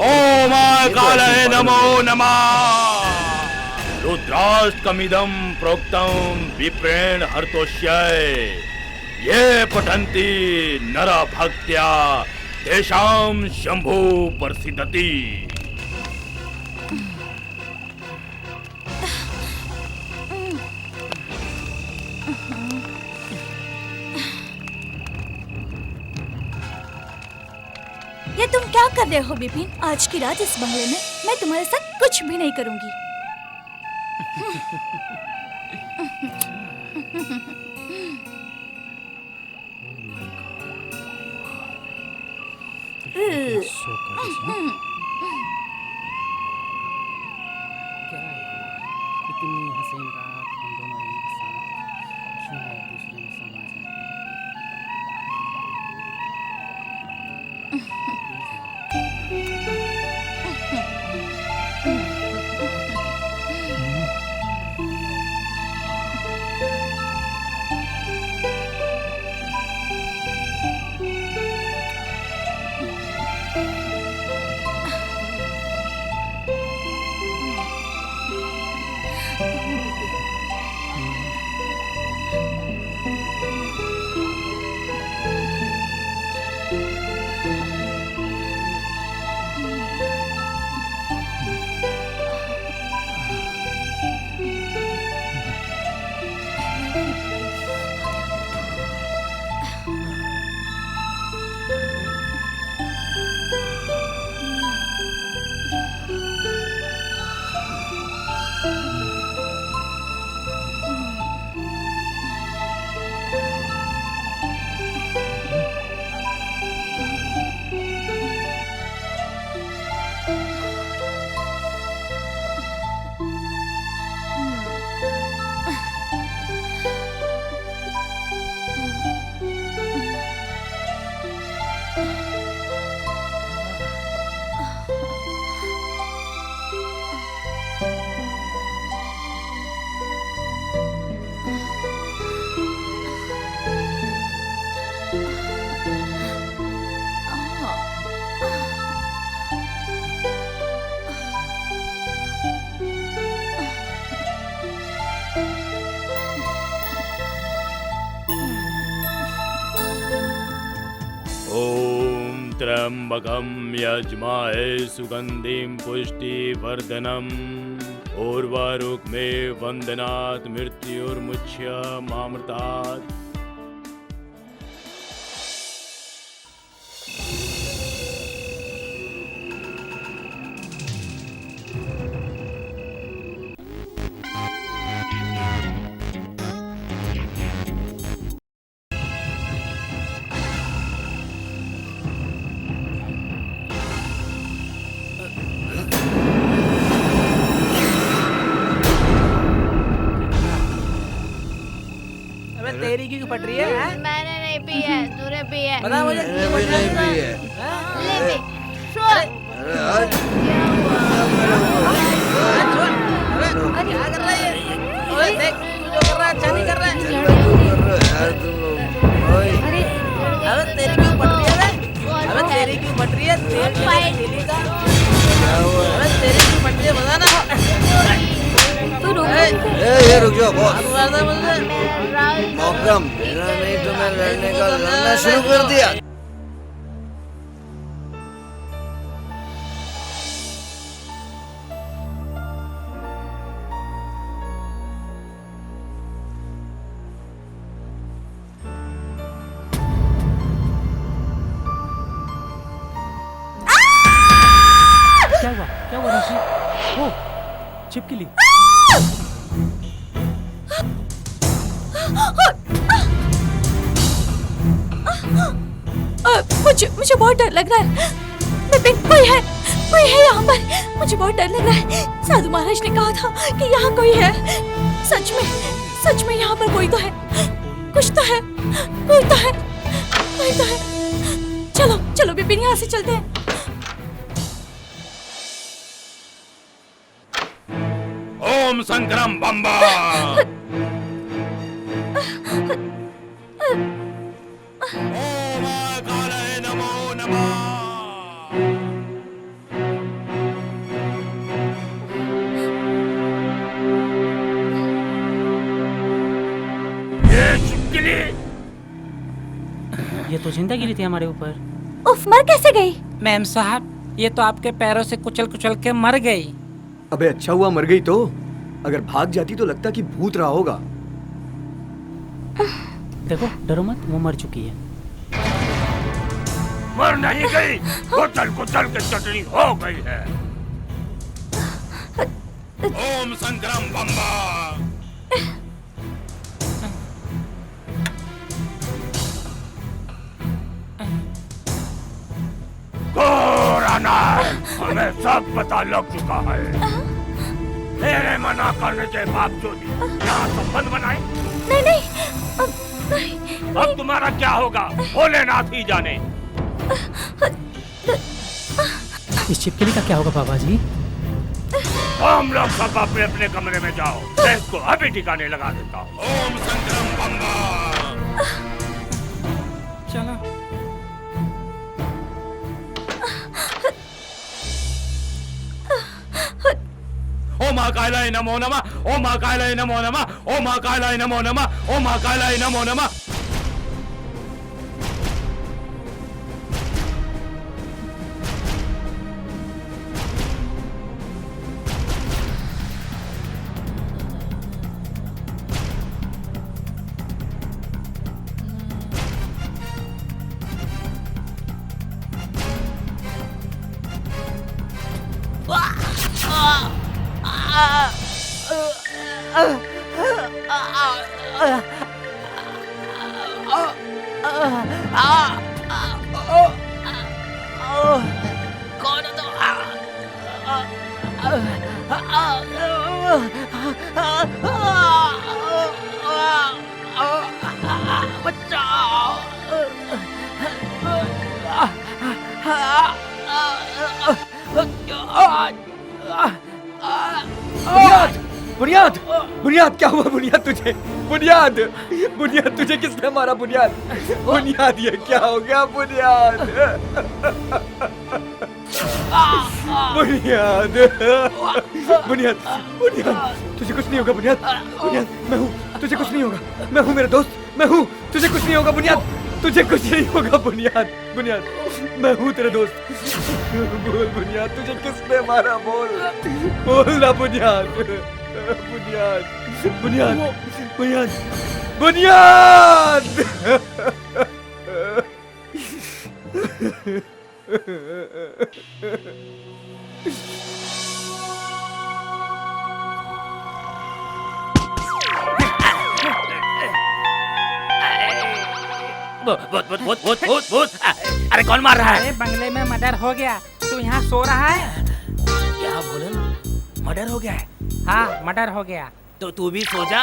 ओम कालये नमो नमः। रुद्राष्टकमिदं प्रोक्तं विप्रेण हर्तोष्याय। ये पठन्ति नरा भक्त्या तेषां शंभु प्रसिद्धति। ये तुम क्या कर रहे हो विपिन? आज की रात इस बंगले में मैं तुम्हारे साथ कुछ भी नहीं करूंगी। इतनी हसीन रात हम दोनों एक साथ छूना एक दूसरे में समा जाए। त्र्यंबकं यजमाहे सुगंधिं पुष्टिवर्धनम् उर्वारुक्मे वंदनात् मृत्युर्मुच्यमामृतात्। तेरी क्यों फट रही है? मैंने नहीं पी है, तूने पी है। बता मुझे क्यों फट रही है? ले ले, छोड़। क्या कर रहा है? ओए देख, जो कर रहा है अच्छा नहीं कर रहा है। अबे तेरी क्यों फट रही है? अबे तेरी क्यों फट रही है? तेरी का अबे तेरी क्यों फट रही है बता ना। ये रुक जाओ बॉस। मारदा मुझे। मौका मिला नहीं तो मैं लड़ने का लड़ना शुरू कर दिया। क्या हुआ ऋषि? ओ, छिपकली। मुझे बहुत डर लग रहा है। विपिन, कोई है यहाँ पर। मुझे बहुत डर लग रहा है। साधु महाराज ने कहा था कि यहाँ कोई है। सच में यहाँ पर कोई तो है। कुछ तो है, कोई तो है। चलो विपिन, यहाँ से चलते हैं। ओम संक्रम बम्बा। ओम कालाय नमो नमः। ये छिपकली, ये तो जिंदा गिरी थी हमारे ऊपर। उफ, मर कैसे गई? मैम साहब, ये तो आपके पैरों से कुचल कुचल के मर गई। अबे अच्छा हुआ मर गई तो। अगर भाग जाती तो लगता कि भूत रहा होगा। देखो, डरो मत, वो मर चुकी है। मर नहीं गई, कुचल कुचल के चटनी हो गई है। ओम संक्रम बम्बा। हमें सब पता लग चुका है। तेरे मना करने के बावजूद यहाँ संबंध बनाए। नहीं। अब तुम्हारा क्या होगा भोलेनाथ ही जाने। इस छिपकली का क्या होगा बाबा जी? हम लोग सब अपने अपने कमरे में जाओ। मैं इसको अभी ठिकाने लगा देता हूँ। ओम संक्रम बम्बा। चलो। ओम महाकालाय नमो नमः। ओम महाकालाय नमो नमः। ओम महाकालाय नमो नमः। ओम महाकालाय नमो नमः। कौन बुनियाद, बुनियाद क्या हुआ? बुनियाद तुझे, बुनियाद तुझे किसने मारा? बुनियाद, ये क्या हो गया? बुनियाद तुझे कुछ नहीं होगा। बुनियाद, मैं हूँ, तुझे कुछ नहीं होगा। मैं हूँ मेरा दोस्त, मैं हूँ, तुझे कुछ नहीं होगा। बुनियाद, तुझे कुछ नहीं होगा। बुनियाद, मैं हूँ तेरा दोस्त। बोल बुनियाद, तुझे किसने मारा? बोल ना बुनियाद। बुनियाद। भूत। अरे कौन मार रहा है? अरे बंगले में मर्डर हो गया, तू यहाँ सो रहा है? क्या बोला? मर्डर हो गया है? हाँ, मर्डर हो गया। तो तू भी सो जा,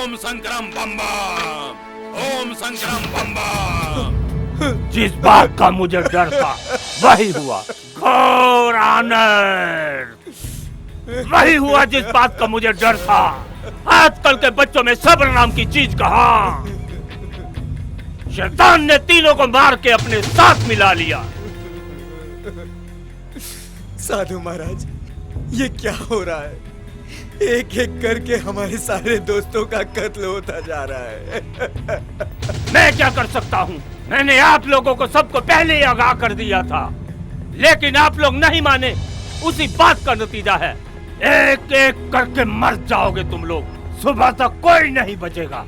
ओम शंकरम बम बम, ओम शंकरम बम बम। जिस बात का मुझे डर था वही हुआ, घोर आनंद। वही हुआ जिस बात का मुझे डर था। आजकल के बच्चों में सब्र नाम की चीज कहाँ? शैतान ने तीनों को मार के अपने साथ मिला लिया। साधु महाराज, ये क्या हो रहा है? एक एक करके हमारे सारे दोस्तों का कत्ल होता जा रहा है। मैं क्या कर सकता हूँ? मैंने आप लोगों को सबको पहले ही आगाह कर दिया था, लेकिन आप लोग नहीं माने। उसी बात का नतीजा है, एक एक करके मर जाओगे तुम लोग। सुबह तक कोई नहीं बचेगा।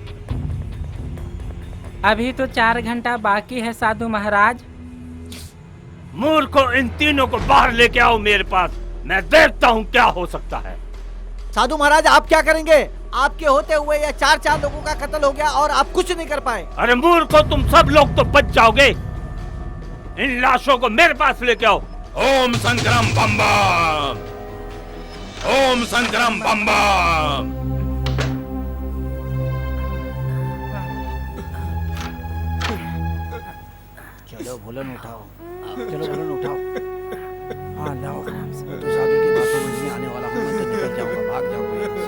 अभी तो 4 घंटा बाकी है साधु महाराज। मूर्खों, इन तीनों को बाहर लेके आओ मेरे पास। मैं देखता हूँ क्या हो सकता है। साधु महाराज, आप क्या करेंगे? आपके होते हुए ये 4 लोगों का कत्ल हो गया और आप कुछ नहीं कर पाए। अरे मूर्खों, तुम सब लोग तो बच जाओगे। इन लाशों को मेरे पास लेके आओ। ओम शंकरम बम बम, ओम शंकरम बम बम। चलो भोलन उठाओ, चलो भोलन उठाओ। हाँ लाओ, तो साधु की बातों में नहीं आने वाला हूँ, मैं तो निकल जाऊंगा, भाग जाऊंगा यहाँ से।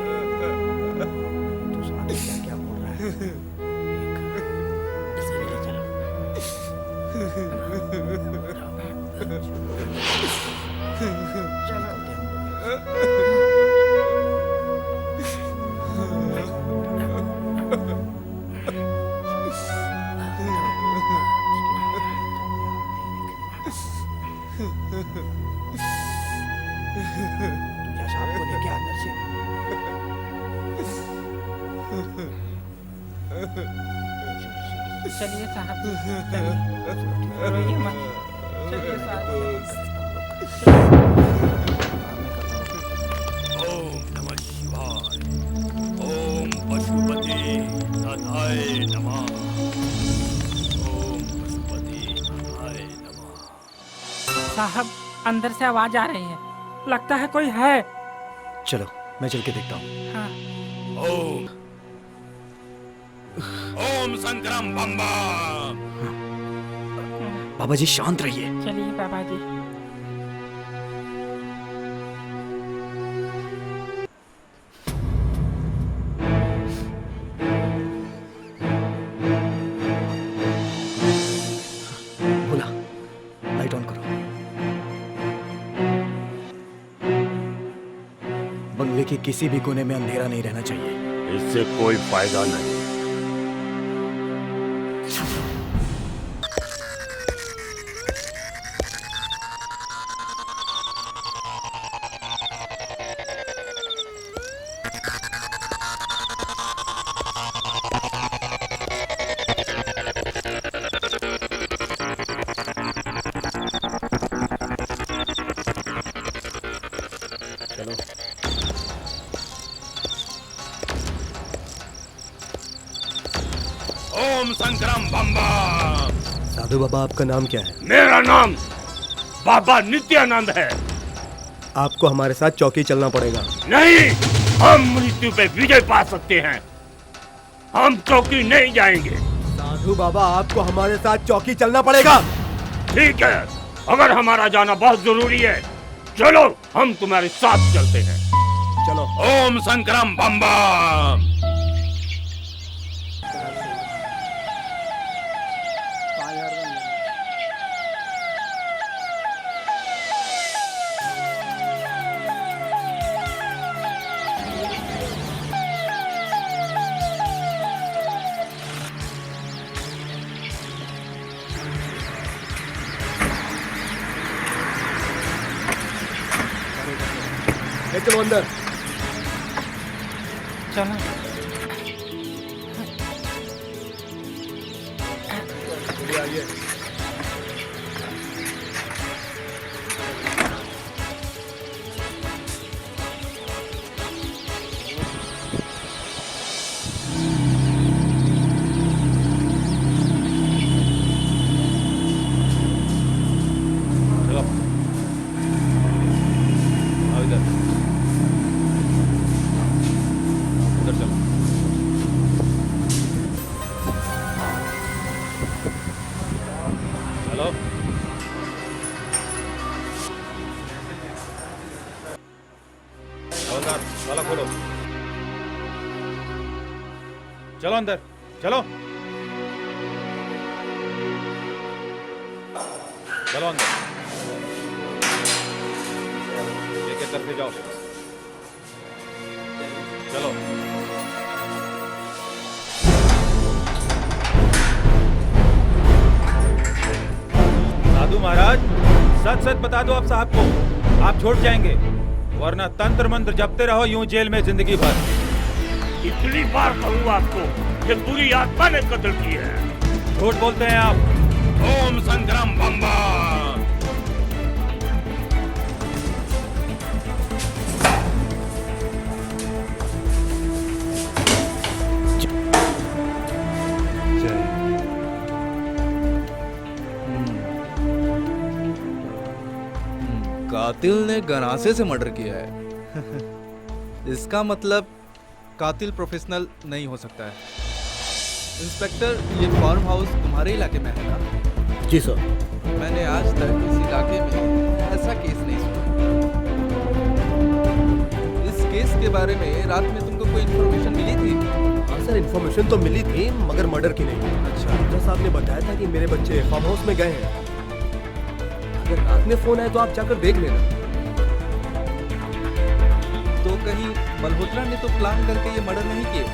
तो साधु क्या क्या बोल रहा है? इसे ले चलो। तुझे सांप को लेके अंदर से। चलिए साहब, चलिए, रोइए मत। चलिए साहब। ओम नमः शिवाय, ओम पशुपति नाथाय नमः, ओम पशुपति नाथाय नमः। साहब, अंदर से आवाज आ रही है, लगता है कोई है। चलो मैं चल के देखता हूँ। हाँ। ओम ओम शंकरम बम बम। बाबा जी शांत रहिए। चलिए बाबा जी। बोला, लाइट ऑन करो। बंगले के किसी भी कोने में अंधेरा नहीं रहना चाहिए। इससे कोई फायदा नहीं। ओम शंकरम बम बम। साधु बाबा, आपका नाम क्या है? मेरा नाम बाबा नित्यानंद है। आपको हमारे साथ चौकी चलना पड़ेगा। नहीं, हम मृत्यु पे विजय पा सकते हैं। हम चौकी नहीं जाएंगे। साधु बाबा, आपको हमारे साथ चौकी चलना पड़ेगा। ठीक है, अगर हमारा जाना बहुत जरूरी है, चलो हम तुम्हारे साथ चलते हैं। चलो। ओम शंकरम बम बम। चलो अंदर। चलो। आइए। ताला खोलो। चलो अंदर, चलो चलो अंदर, लेके तरफे जाओ। चलो साधु महाराज, सच सच बता दो आप साहब को, आप छोड़ जाएंगे, वरना तंत्र मंत्र जपते रहो यूं जेल में जिंदगी भर। इतनी बार कहूँ आपको, ये बुरी आत्मा ने कत्ल की है। झूठ बोलते हैं आप। ओम संग्राम बम्बा। कातिल ने गनासे से मर्डर किया है। इसका मतलब कातिल प्रोफेशनल नहीं हो सकता है। इंस्पेक्टर, ये फार्म हाउस तुम्हारे इलाके में है ना? जी सर। मैंने आज तक इस इलाके में ऐसा केस नहीं सुना। इस केस के बारे में रात में तुमको कोई इन्फॉर्मेशन मिली थी? हाँ सर, इन्फॉर्मेशन तो मिली थी, मगर मर्डर की नहीं। अच्छा, डॉक्टर साहब ने बताया था कि मेरे बच्चे फार्म हाउस में गए हैं। अगर रात में फोन आए तो आप जाकर देख लेना। तो कहीं मल्होत्रा ने तो प्लान करके ये मर्डर नहीं किए?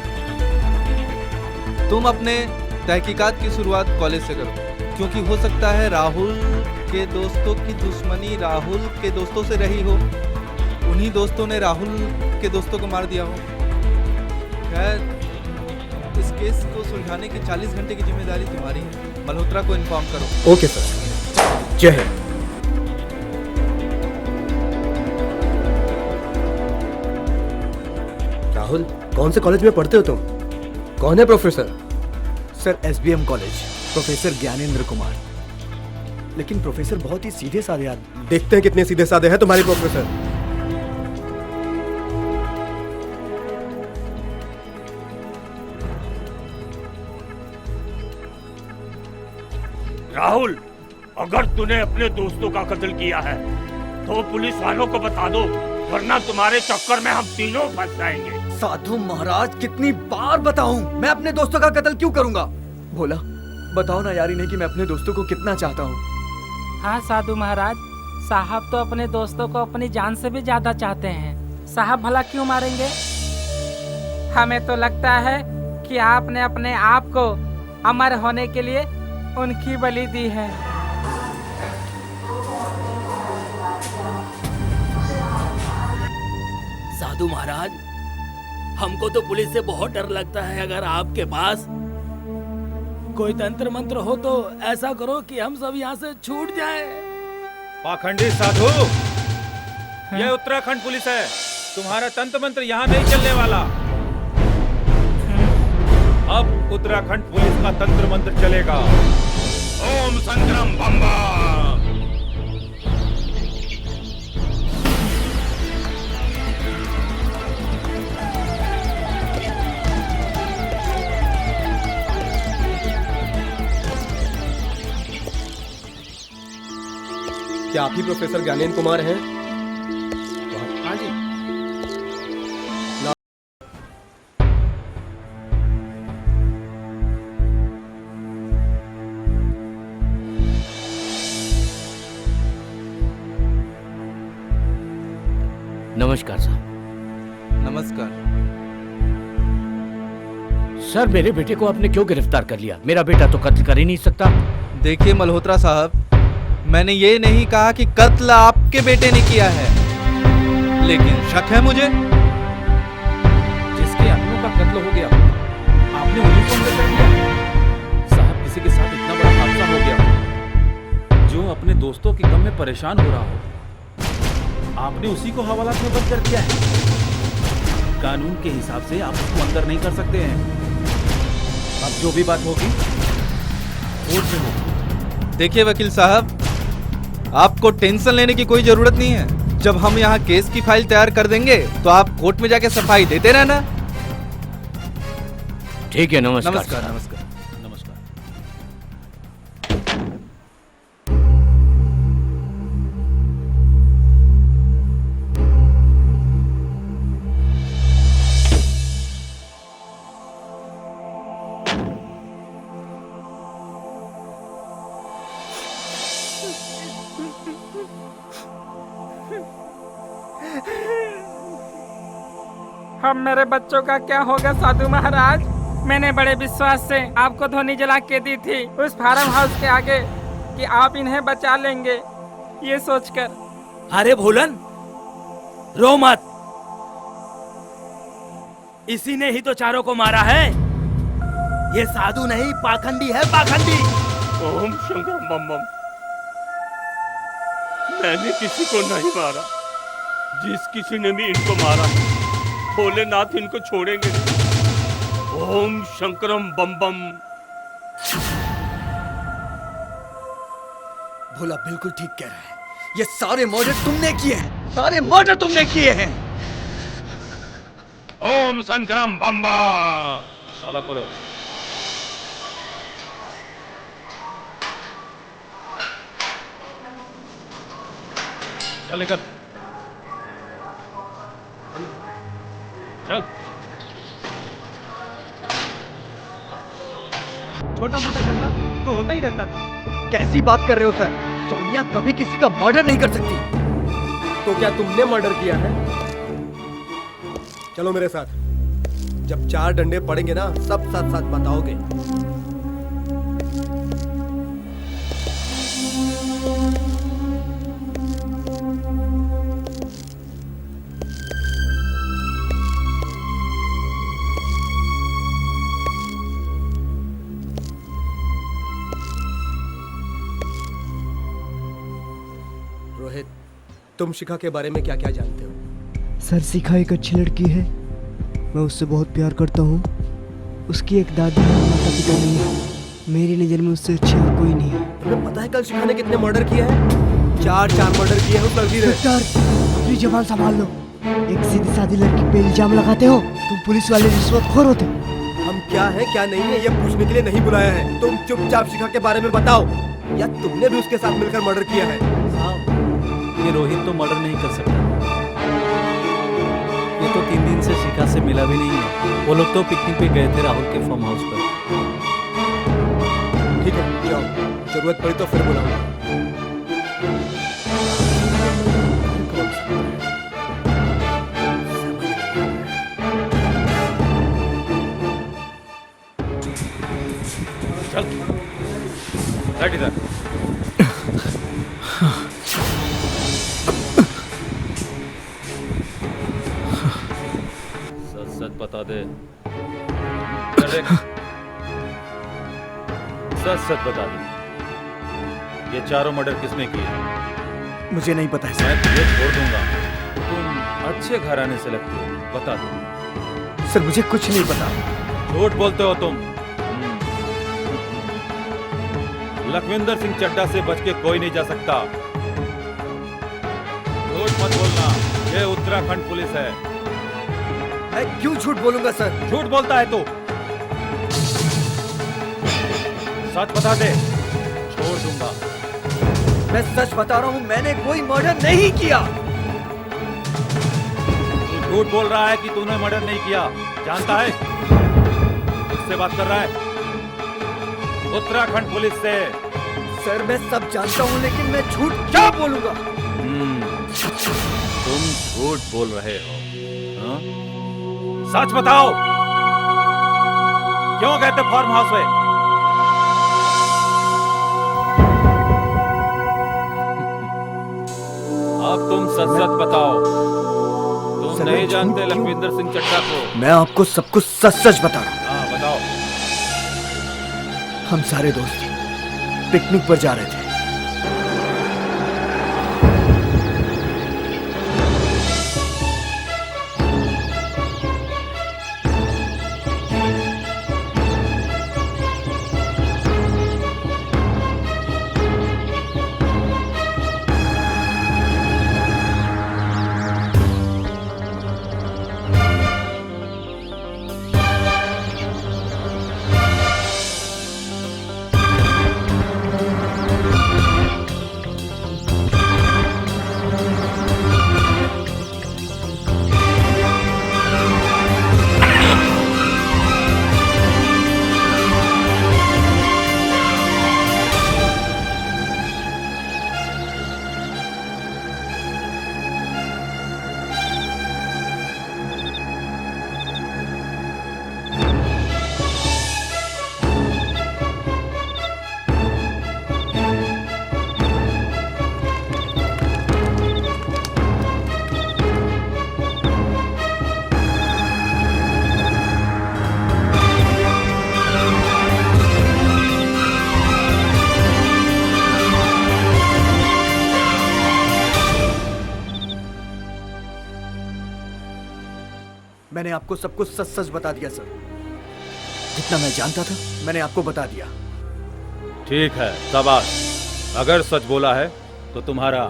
तुम अपने तहकीकात की शुरुआत कॉलेज से करो, क्योंकि हो सकता है राहुल के दोस्तों की दुश्मनी राहुल के दोस्तों से रही हो, उन्हीं दोस्तों ने राहुल के दोस्तों को मार दिया हो। खैर, इस केस को सुलझाने की 40 घंटे की जिम्मेदारी तुम्हारी है। मल्होत्रा को इन्फॉर्म करो। ओके सर, जय हिंद। राहुल, कौन से कॉलेज में पढ़ते हो तुम? कौन है professor? Sir, SBM college, professor Gyanendra Kumar. लेकिन प्रोफेसर बहुत ही सीधे साधे आदमी। देखते हैं कितने सीधे साधे हैं तुम्हारे प्रोफेसर। राहुल, अगर तूने अपने दोस्तों का कत्ल किया है तो पुलिस वालों को बता दो, वरना तुम्हारे चक्कर में हम तीनों फंस जाएंगे। साधु महाराज, कितनी बार बताऊं, मैं अपने दोस्तों का कत्ल क्यों करूंगा? भोला, बताओ ना यार इन्हें कि मैं अपने दोस्तों को कितना चाहता हूँ। हाँ साधु महाराज, साहब तो अपने दोस्तों को अपनी जान से भी ज्यादा चाहते हैं। साहब भला क्यों मारेंगे? हमें तो लगता है कि आपने अपने आप को अमर होने के लिए उनकी बलि दी है। साधु महाराज, हमको तो पुलिस से बहुत डर लगता है। अगर आपके पास कोई तंत्र मंत्र हो तो ऐसा करो कि हम सब यहाँ से छूट जाएं। पाखंडी साधु, यह उत्तराखंड पुलिस है, तुम्हारा तंत्र मंत्र यहाँ नहीं चलने वाला। अब उत्तराखंड पुलिस का तंत्र मंत्र चलेगा। ओम संग्राम बम्बा। क्या आप ही प्रोफेसर ज्ञानेंद्र कुमार हैं? हाँ जी। नमस्कार साहब। नमस्कार सर, मेरे बेटे को आपने क्यों गिरफ्तार कर लिया? मेरा बेटा तो कत्ल कर ही नहीं सकता। देखिए मल्होत्रा साहब, मैंने ये नहीं कहा कि कत्ल आपके बेटे ने किया है, लेकिन शक है मुझे। जिसके अपनों का कत्ल हो गया, आपने उन्हीं को अंदर कर दिया। साहब, किसी के साथ इतना बड़ा हादसा हो गया जो अपने दोस्तों की गम में परेशान हो रहा हो, आपने उसी को हवालात में बंद कर दिया है। कानून के हिसाब से आप उसको अंदर नहीं कर सकते हैं। अब जो भी बात होगी कोर्ट में होगी। देखिए वकील साहब, आपको टेंशन लेने की कोई जरूरत नहीं है। जब हम यहाँ केस की फाइल तैयार कर देंगे तो आप कोर्ट में जाके सफाई देते रहना। ठीक है, नमस्कार। नमस्कार नमस्कार। अब मेरे बच्चों का क्या होगा साधु महाराज? मैंने बड़े विश्वास से आपको ध्वनि जला के दी थी उस फार्म हाउस के आगे कि आप इन्हें बचा लेंगे, ये सोचकर। अरे भोलन, रो मत। इसी ने ही तो चारों को मारा है। ये साधु नहीं, पाखंडी है, पाखंडी। ओम शंकर बम बम। मैंने किसी को नहीं मारा। जिस किसी ने भी इनको मारा, भोलेनाथ इनको छोड़ेंगे नहीं। ओम शंकरम बम बम। भोला बिल्कुल ठीक कह रहा है। ये सारे मर्डर तुमने किए हैं, सारे मर्डर तुमने किए हैं। ओम शंकरम बम बम। साला करो। चल कर चल। छोटा मोटा झगड़ा तो होता ही रहता था। कैसी बात कर रहे हो सर? सोनिया कभी किसी का मर्डर नहीं कर सकती। तो क्या तुमने मर्डर किया है? चलो मेरे साथ। जब 4 डंडे पड़ेंगे ना, सब साथ साथ बताओगे। रोहित, तुम शिखा के बारे में क्या क्या जानते हो? सर, शिखा एक अच्छी लड़की है। मैं उससे बहुत प्यार करता हूँ। उसकी एक दादी है, माता पिता नहीं है। मेरी नज़र में उससे अच्छी और कोई नहीं है। तुम्हें पता है कल शिखा ने कितने मर्डर किए हैं? 4 मर्डर किए हैं उस लड़की ने। अपनी जबान संभाल लो। एक सीधी सादी लड़की पे इल्जाम लगाते हो। तुम पुलिस वाले रिश्वतखोर होते हो। हम क्या है क्या नहीं है ये पूछने के लिए नहीं बुलाया है। तुम चुपचाप शिखा के बारे में बताओ, या तुमने भी उसके साथ मिलकर मर्डर किया है? ये रोहित तो मर्डर नहीं कर सकता। ये तो 3 दिन से शिखा से मिला भी नहीं है। वो लोग तो पिकनिक पे गए थे राहुल के फार्म हाउस पर। ठीक है, जाओ। जरूरत पड़ी तो फिर बुलाऊंगा। चल बैठ इधर। सच बता दे। सच बता दे, ये चारों मर्डर किसने किए? मुझे नहीं पता है मैं तुझे छोड़ दूंगा। तुम अच्छे घराने से लगते हो, बता दो। सर, मुझे कुछ नहीं पता। झूठ बोलते हो तुम। लखविंदर सिंह चड्ढा से बच के कोई नहीं जा सकता। झूठ मत बोलना, ये उत्तराखंड पुलिस है। मैं क्यों झूठ बोलूंगा सर? झूठ बोलता है तू। सच बता दे, छोड़ दूंगा। मैं सच बता रहा हूँ, मैंने कोई मर्डर नहीं किया। तू झूठ बोल रहा है कि तूने मर्डर नहीं किया। जानता है किससे बात कर रहा है? उत्तराखंड पुलिस से। सर, मैं सब जानता हूँ, लेकिन मैं झूठ क्या बोलूंगा? तुम झूठ बोल रहे हो, हाँ? सच बताओ, क्यों गए थे फार्म हाउस में? अब तुम सच बताओ। तुम नहीं जानते लखविंदर सिंह चड्ढा को? मैं आपको सब कुछ सच बता रहा हूँ। हाँ, बताओ। हम सारे दोस्त पिकनिक पर जा रहे थे। मैंने आपको सब कुछ सच सच बता दिया सर। जितना मैं जानता था मैंने आपको बता दिया। ठीक है, शाबाश। अगर सच बोला है तो तुम्हारा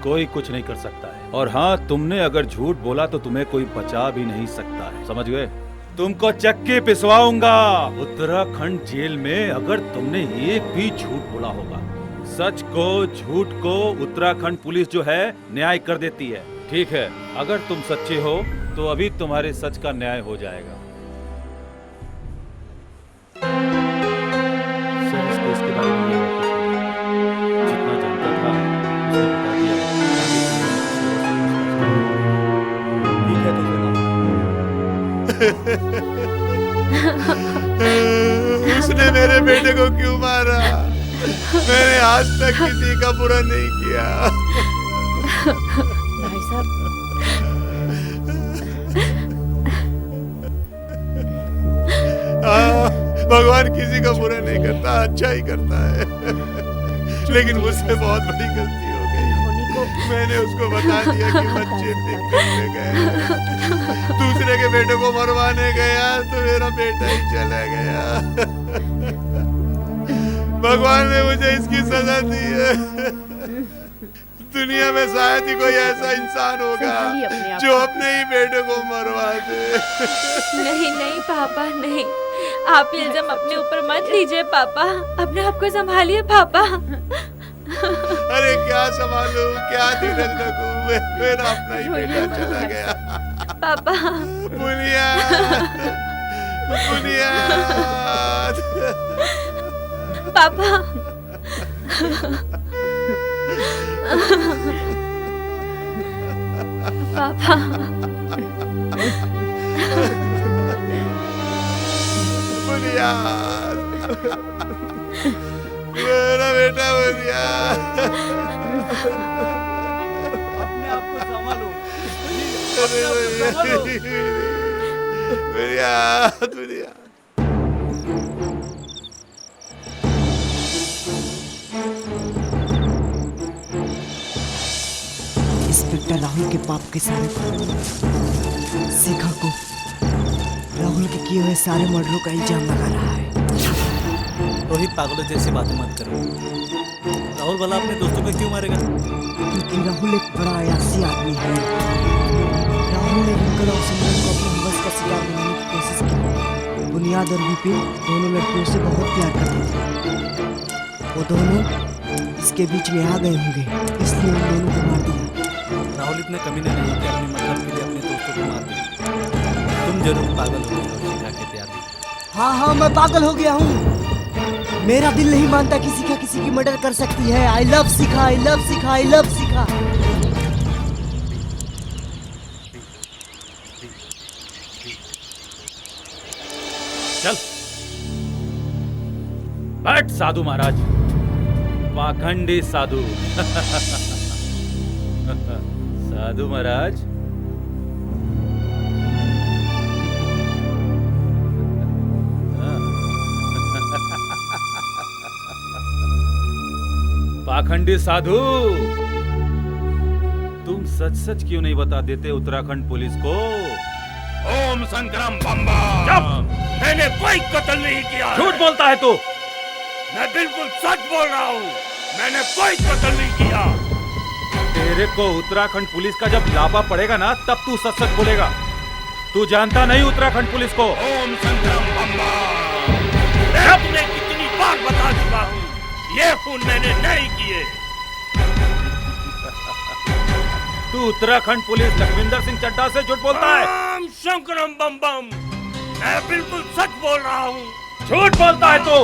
कोई कुछ नहीं कर सकता है। और हाँ, तुमने अगर झूठ बोला तो तुम्हें कोई बचा भी नहीं सकता है, समझ गए? तुमको चक्की पिसवाऊंगा उत्तराखंड जेल में अगर तुमने एक भी झूठ बोला होगा। सच को झूठ को उत्तराखंड पुलिस जो है न्याय कर देती है। ठीक है, अगर तुम सच्चे हो तो अभी तुम्हारे सच का न्याय हो जाएगा। सर, इस केस के बारे में ये जितना जानता था उसने बता दिया। ठीक है तो उसने मेरे बेटे को क्यों मारा? मैंने आज तक किसी का बुरा नहीं किया। भाई साहब, भगवान किसी का बुरा नहीं करता, अच्छा ही करता है। लेकिन मुझसे बहुत बड़ी गलती हो गई। मैंने उसको बता दिया कि बच्चे पिक करने गए, दूसरे के बेटे को मरवाने गया तो मेरा बेटा ही चला गया। भगवान ने मुझे इसकी सजा दी है। दुनिया में शायद ही कोई ऐसा इंसान होगा जो अपने ही बेटे को मरवा दे। नहीं नहीं पापा, नहीं, आप इल्जाम अपने ऊपर मत लीजिए पापा। अपने आप को संभालिए पापा। अरे क्या संभालूं, क्या धीरज रखूं? मेरा अपना ही बेटा चला गया। पापा, बुनियाद, बुनियाद। पापा, पापा, बुनियाद, मेरा बेटा बुनियाद। अपने आप को संभालो। बुनियाद, बुनियाद। इंस्पेक्टर राहुल के पाप के सारे शिखा को राहुल के किए हुए सारे मर्डरों का इल्जाम लगा रहा है। रोहित, पागलों जैसी बातें मत करो। राहुल वाला अपने दोस्तों को क्यों मारेगा? क्योंकि राहुल एक बड़ा अयासी आदमी है। राहुल ने रिंकल और सिमरन को अपने हवस का शिकार बनाने की कोशिश की। बुनियाद और विपिन दोनों लड़कियों से बहुत प्यार करते थे। वो दोनों इसके बीच में आ गए होंगे, इसलिए उन दोनों को मार दिया। राहुल इतने कमीने नहीं कि अपने मतलब के लिए अपने दोस्तों को मार दे। तुम जरूर पागल हो गए हो शिखा के प्यार में। हाँ, मैं पागल हो गया हूँ। मेरा दिल नहीं मानता कि शिखा किसी की मर्डर कर सकती है। I love Shikha, I love Shikha, I love Shikha. चल बैठ साधु महाराज, पाखंडी साधु। साधु महाराज, पाखंडी साधु, तुम सच सच क्यों नहीं बता देते उत्तराखंड पुलिस को? ओम संग्राम बम बम। मैंने कोई कत्ल नहीं किया। झूठ बोलता है तू। मैं बिल्कुल सच बोल रहा हूँ, मैंने कोई कत्ल नहीं किया। तेरे को उत्तराखंड पुलिस का जब लापा पड़ेगा ना, तब तू सच सच बोलेगा। तू जानता नहीं उत्तराखंड पुलिस को? ओम संग्राम बम बम। मैं तुम्हें कितनी बार बता चुका हूँ, ये खून मैंने नहीं किए। तू उत्तराखंड पुलिस लखविंदर सिंह चड्ढा से झूठ बोलता है। ओम शंकरम बम बम। मैं बिल्कुल सच बोल रहा हूँ। झूठ बोलता है तू।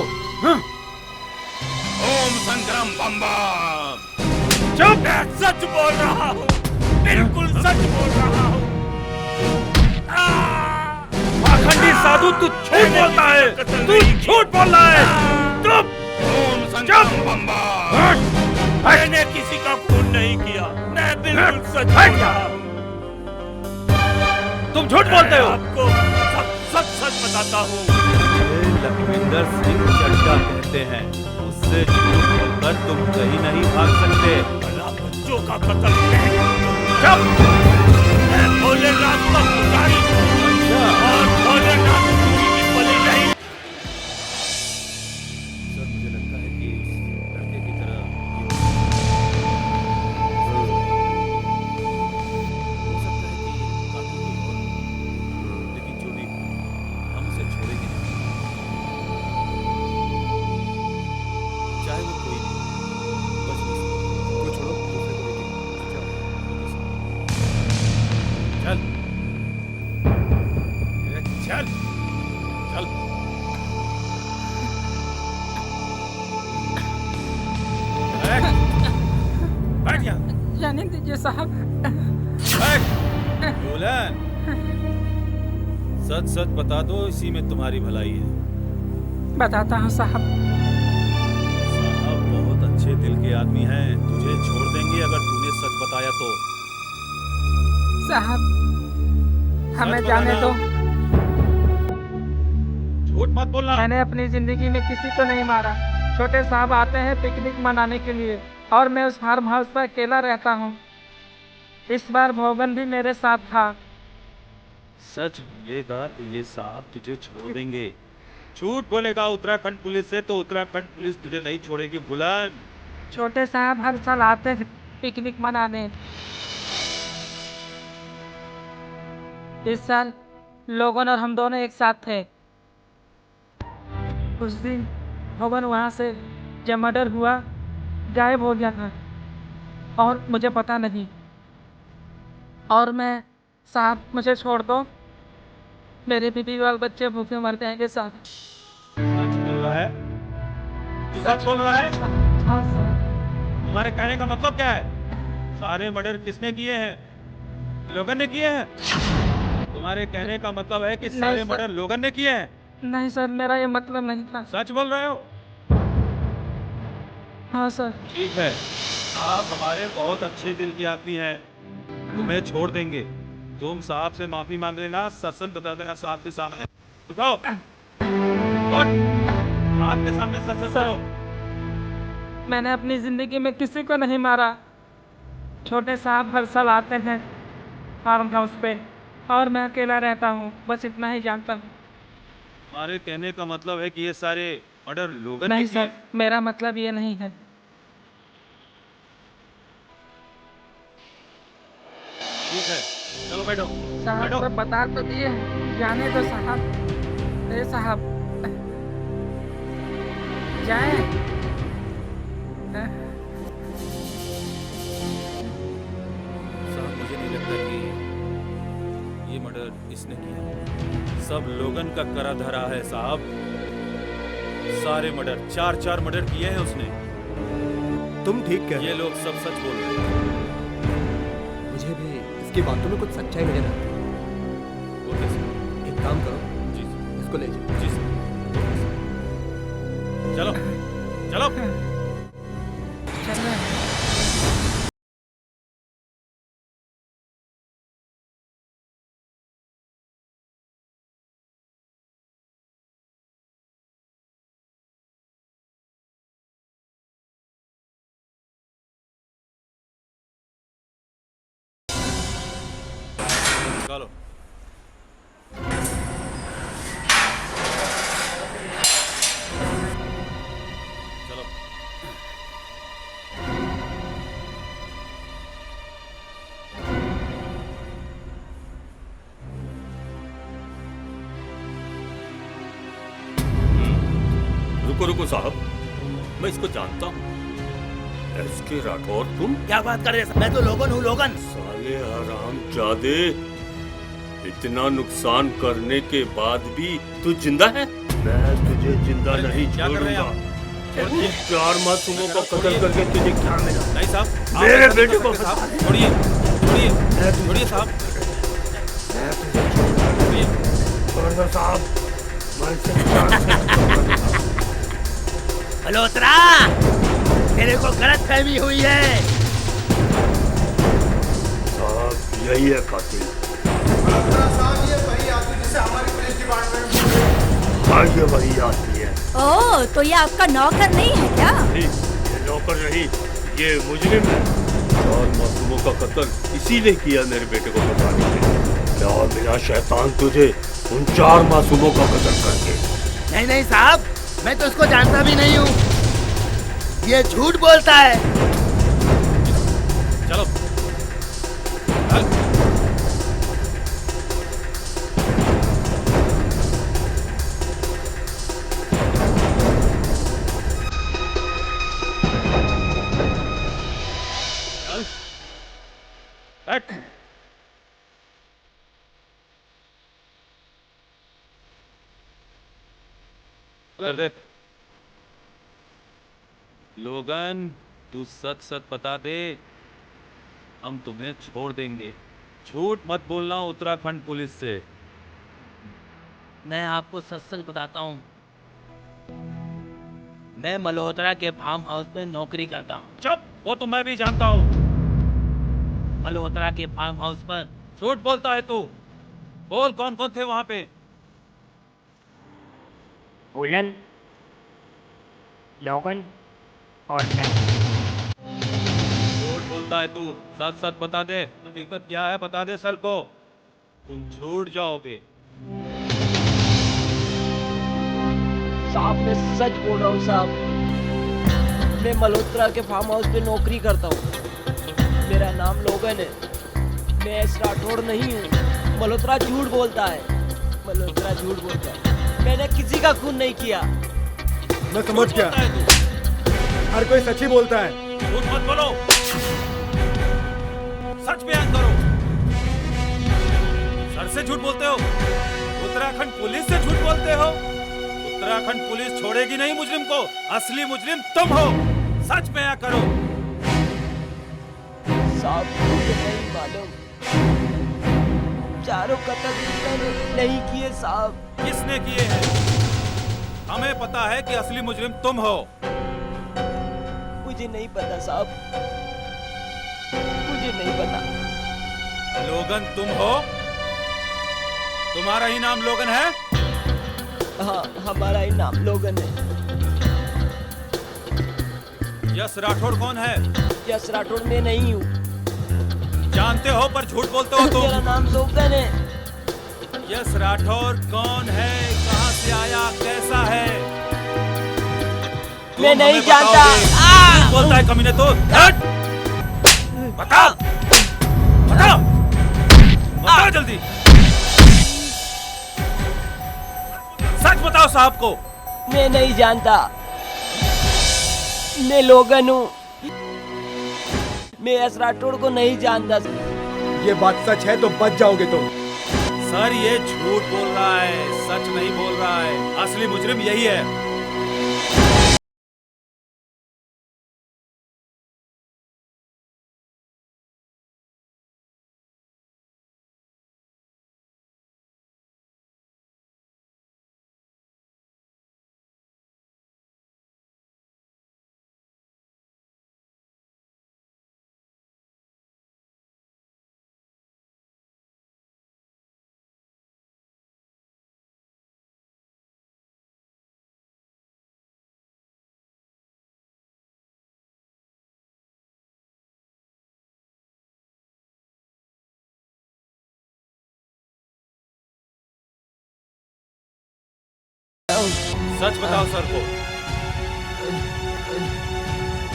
ओम संग्राम बम बम। चुप। मैं सच बोल रहा हूँ, बिल्कुल सच बोल रहा हूँ। पाखंडी साधु, तू झूठ बोलता है। तू झूठ बोल रहा है। चुप। ओम संग्राम बम बम। मैंने किसी का खून नहीं किया, मैं बिल्कुल सच बोल रहा हूँ। तुम झूठ बोलते हो। आपको सच सच बताता हूँ। लखविंदर सिंह चड्ढा कहते हैं, उससे झूठ बोलकर तुम कहीं नहीं भाग सकते। भला बच्चों का कत्ल नहीं। मैं भोलेनाथ का पुजारी हूँ। चल चल बैठ यहाँ। जाने दीजिए साहब। बोलन, सच सच बता दो, इसी में तुम्हारी भलाई है। बताता हूँ साहब। साहब बहुत अच्छे दिल के आदमी हैं, तुझे छोड़ देंगे अगर तूने सच बताया तो। साहब हमें जाने दो। झूठ मत बोलना। मैंने अपनी जिंदगी में किसी को नहीं मारा। छोटे साहब आते हैं पिकनिक मनाने के लिए और मैं उस फार्म हाउस पर अकेला रहता हूँ। इस बार भोगन भी मेरे साथ था। सच बोलेगा तो ये साहब तुझे छोड़ देंगे। झूठ बोलेगा उत्तराखंड पुलिस से तो उत्तराखंड पुलिस तुझे नहीं छोड़ेगी। बुलान, छोटे साहब हर साल आते हैं पिकनिक मनाने। इस साल लोगन और हम दोनों एक साथ थे। उस दिन भवन वहाँ से जब मर्डर हुआ गायब हो गया था और मुझे पता नहीं। और मैं साहब मुझे छोड़ दो, मेरे बीवी और बच्चे भूखे मर जाएंगे साहब। सच बोल रहा है? सच बोल रहा है? हाँ सर। तुम्हारे कहने का मतलब क्या है? सारे मर्डर किसने किए हैं? लोगन ने किए हैं? तुम्हारे कहने का मतलब है कि सारे सर। मर्डर लोगन ने किए हैं? नहीं सर, मेरा ये मतलब नहीं था। सच बोल रहे हो? हाँ सर। ठीक है, आप हमारे बहुत अच्छे दिल के आदमी हैं, तुम्हें छोड़ देंगे। तुम साहब से माफी मांग लेना, सच बता देना साहब के सामने। उठाओ, उठ, साहब के सामने सच करो। मैंने अपनी जिंदगी में किसी को नहीं मारा। छोटे साहब हर साल आते हैं फार्म हाउस पे और मैं अकेला रहता हूँ, बस इतना ही जानता हूँ। हमारे कहने का मतलब है कि ये सारे मर्डर लोगन नहीं ने किए? सर, मेरा मतलब ये नहीं है। ठीक है, चलो बैठो। साहब तो बता तो दिए, जाने दो साहब। ए साहब जाए। साहब मुझे नहीं लगता कि ये मर्डर इसने किया। सब लोगन का करा धरा है साहब। सारे मर्डर, 4 मर्डर किए हैं उसने। तुम ठीक कह रहे ये हो। लोग सब सच बोल रहे हैं। मुझे भी इसकी बातों में कुछ सच्चाई नजर आती है। वो कैसे? एक काम करो, जी सर। इसको ले जाओ। जी सर। चलो चलो चलो। चलो। चलो। रुको रुको साहब, मैं इसको जानता हूँ। एसके राठौर तुम? क्या बात कर रहे हैं? मैं तो लोगन हूँ, लोगन। साले हरामजादे, इतना नुकसान करने के बाद भी तू जिंदा है? मैं तुझे जिंदा नहीं छोड़ूंगा। और तुम 4 मासूमों को कत्ल करके तुझे क्या मिला? नहीं साहब, मेरे बेटे को छोड़िए छोड़िए छोड़िए साहब। साहब मल्होत्रा, तेरे को गलत फहमी हुई है। साहब यही है कातिल। हाँ ये वही आदमी है। ओह, तो ये आपका नौकर नहीं है क्या? नहीं, ये नौकर नहीं, ये मुजरिम है। 4 मासूमों का कत्ल इसीलिए किया मेरे बेटे को बचाने के लिए। क्या मिला शैतान तुझे उन 4 मासूमों का कत्ल करके? नहीं नहीं साहब, मैं तो उसको जानता भी नहीं हूँ। ये झूठ बोलता है। चलो कर दे। लोगन, तू सच सच बता दे, हम तुम्हें छोड़ देंगे। झूठ मत बोलना उत्तराखंड पुलिस से। मैं आपको सच सच बताता हूँ, मैं मल्होत्रा के फार्म हाउस में नौकरी करता हूँ। चुप, वो तो मैं भी जानता हूँ। मल्होत्रा के फार्म हाउस पर झूठ बोलता है तू। बोल कौन कौन थे वहां पे? भोजन, लोगन और मैं। झूठ बोलता है तू, सच सच बता दे। हकीकत क्या है बता दे सर को, तुम झूठ जाओगे। साहब मैं सच बोल रहा हूँ साहब, मैं मल्होत्रा के फार्म हाउस पे नौकरी करता हूँ। मेरा नाम लोगन है, मैं एस राठौड़ नहीं हूँ। मल्होत्रा झूठ बोलता है, मल्होत्रा झूठ बोलता है। मैंने किसी का खून नहीं किया। मैं समझ गया, हर कोई सच ही बोलता है। झूठ मत बोलो, सच बयान करो। सर से झूठ बोलते हो, उत्तराखंड पुलिस से झूठ बोलते हो। उत्तराखंड पुलिस छोड़ेगी नहीं मुजरिम को, असली मुजरिम तुम हो। सच बयान करो। साहब मुझे नहीं मालूम, चारों कत्ल मैंने नहीं किए साहब। किसने किए हैं? हमें पता है कि असली मुजरिम तुम हो। मुझे नहीं पता साहब, मुझे नहीं पता। लोगन तुम हो? तुम्हारा ही नाम लोगन है? हाँ, हमारा ही नाम लोगन है। यश राठौड़ कौन है? यश राठौड़ मैं नहीं हूँ। जानते हो पर झूठ बोलते हो तुम। मेरा नाम लोगन है। यश राठौड़ कौन है, कहाँ से आया, कैसा है? मैं नहीं जानता। झूठ बोलता है कमीने तो। बता, बता, बता जल्दी। सच बताओ साहब को। मैं नहीं जानता, मैं लोगन हूँ। मैं एस राठौड़ को नहीं जानता। ये बात सच है तो बच जाओगे तुम। सर ये झूठ बोल रहा है, सच नहीं बोल रहा है। असली मुजरिम यही है। सच बताओ सर को।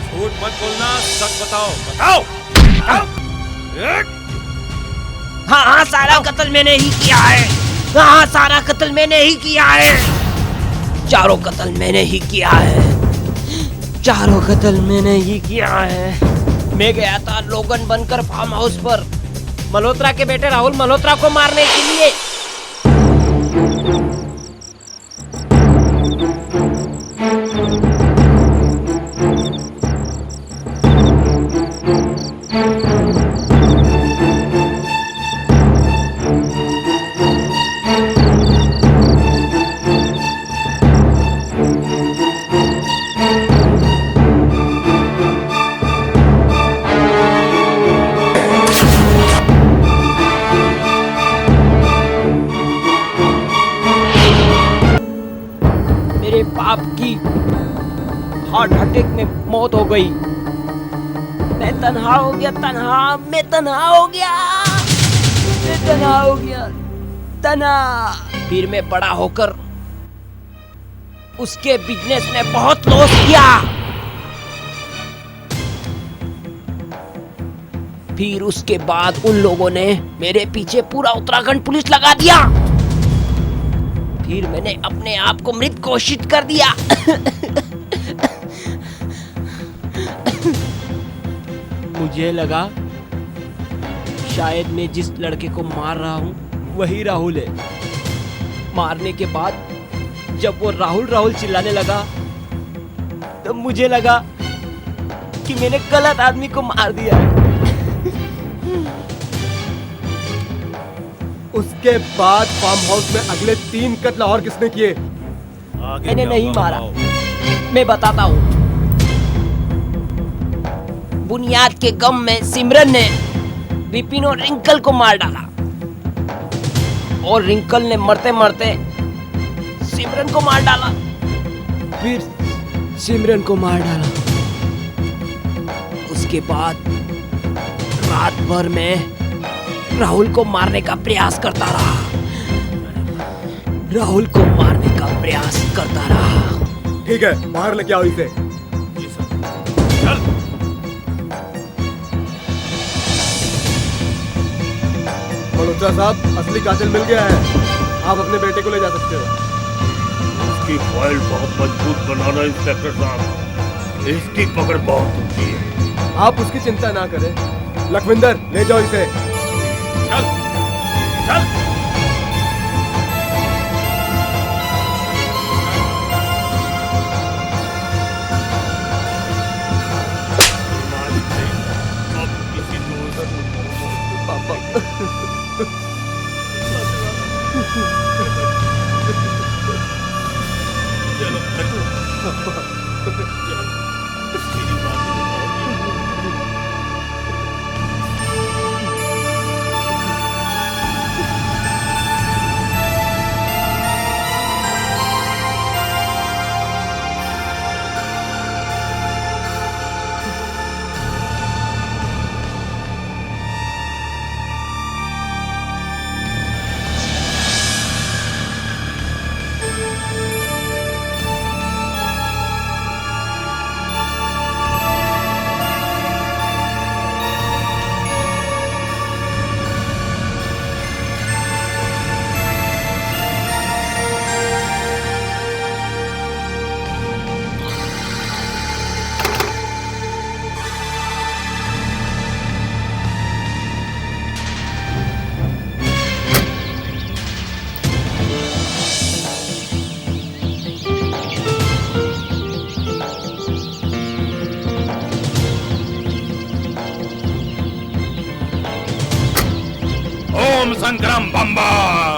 झूठ मत बोलना, सच बताओ। बताओ, बताओ। हाँ हाँ, सारा कत्ल मैंने ही किया है। हाँ, सारा कत्ल मैंने ही किया है। चारों कत्ल मैंने ही किया है। चारों कत्ल मैंने ही किया है। मैं गया था लोगन बनकर फार्म हाउस पर मल्होत्रा के बेटे राहुल मल्होत्रा को मारने के लिए। बाप की हार्ट अटैक में मौत हो गई। मैं तन्हा हो गया, तन्हा, मैं तन्हा हो गया, मैं तन्हा हो गया, तन्हा। फिर मैं बड़ा होकर उसके बिजनेस में बहुत लॉस किया। फिर उसके बाद उन लोगों ने मेरे पीछे पूरा उत्तराखंड पुलिस लगा दिया। फिर मैंने अपने आप को मृत घोषित कर दिया। मुझे लगा शायद मैं जिस लड़के को मार रहा हूँ वही राहुल है। मारने के बाद जब वो राहुल राहुल चिल्लाने लगा तब मुझे लगा कि मैंने गलत आदमी को मार दिया है। उसके बाद फार्म हाउस में अगले 3 कत्ल और किसने किए? मैंने नहीं मारा, मैं बताता हूँ। बुनियाद के गम में सिमरन ने विपिन और रिंकल को मार डाला और रिंकल ने मरते मरते सिमरन को मार डाला, फिर सिमरन को मार डाला। उसके बाद रात भर में राहुल को मारने का प्रयास करता रहा, राहुल को मारने का प्रयास करता रहा। ठीक है, बाहर लेके आओ इसे। मल्होत्रा साहब, असली कातिल मिल गया है, आप अपने बेटे को ले जा सकते हो। इसकी फाइल बहुत मजबूत बनाना इंस्पेक्टर साहब, इसकी पकड़ बहुत ऊंची है। आप उसकी चिंता ना करें। लखविंदर, ले जाओ इसे। चल चल। ओम संग्राम बम्बा।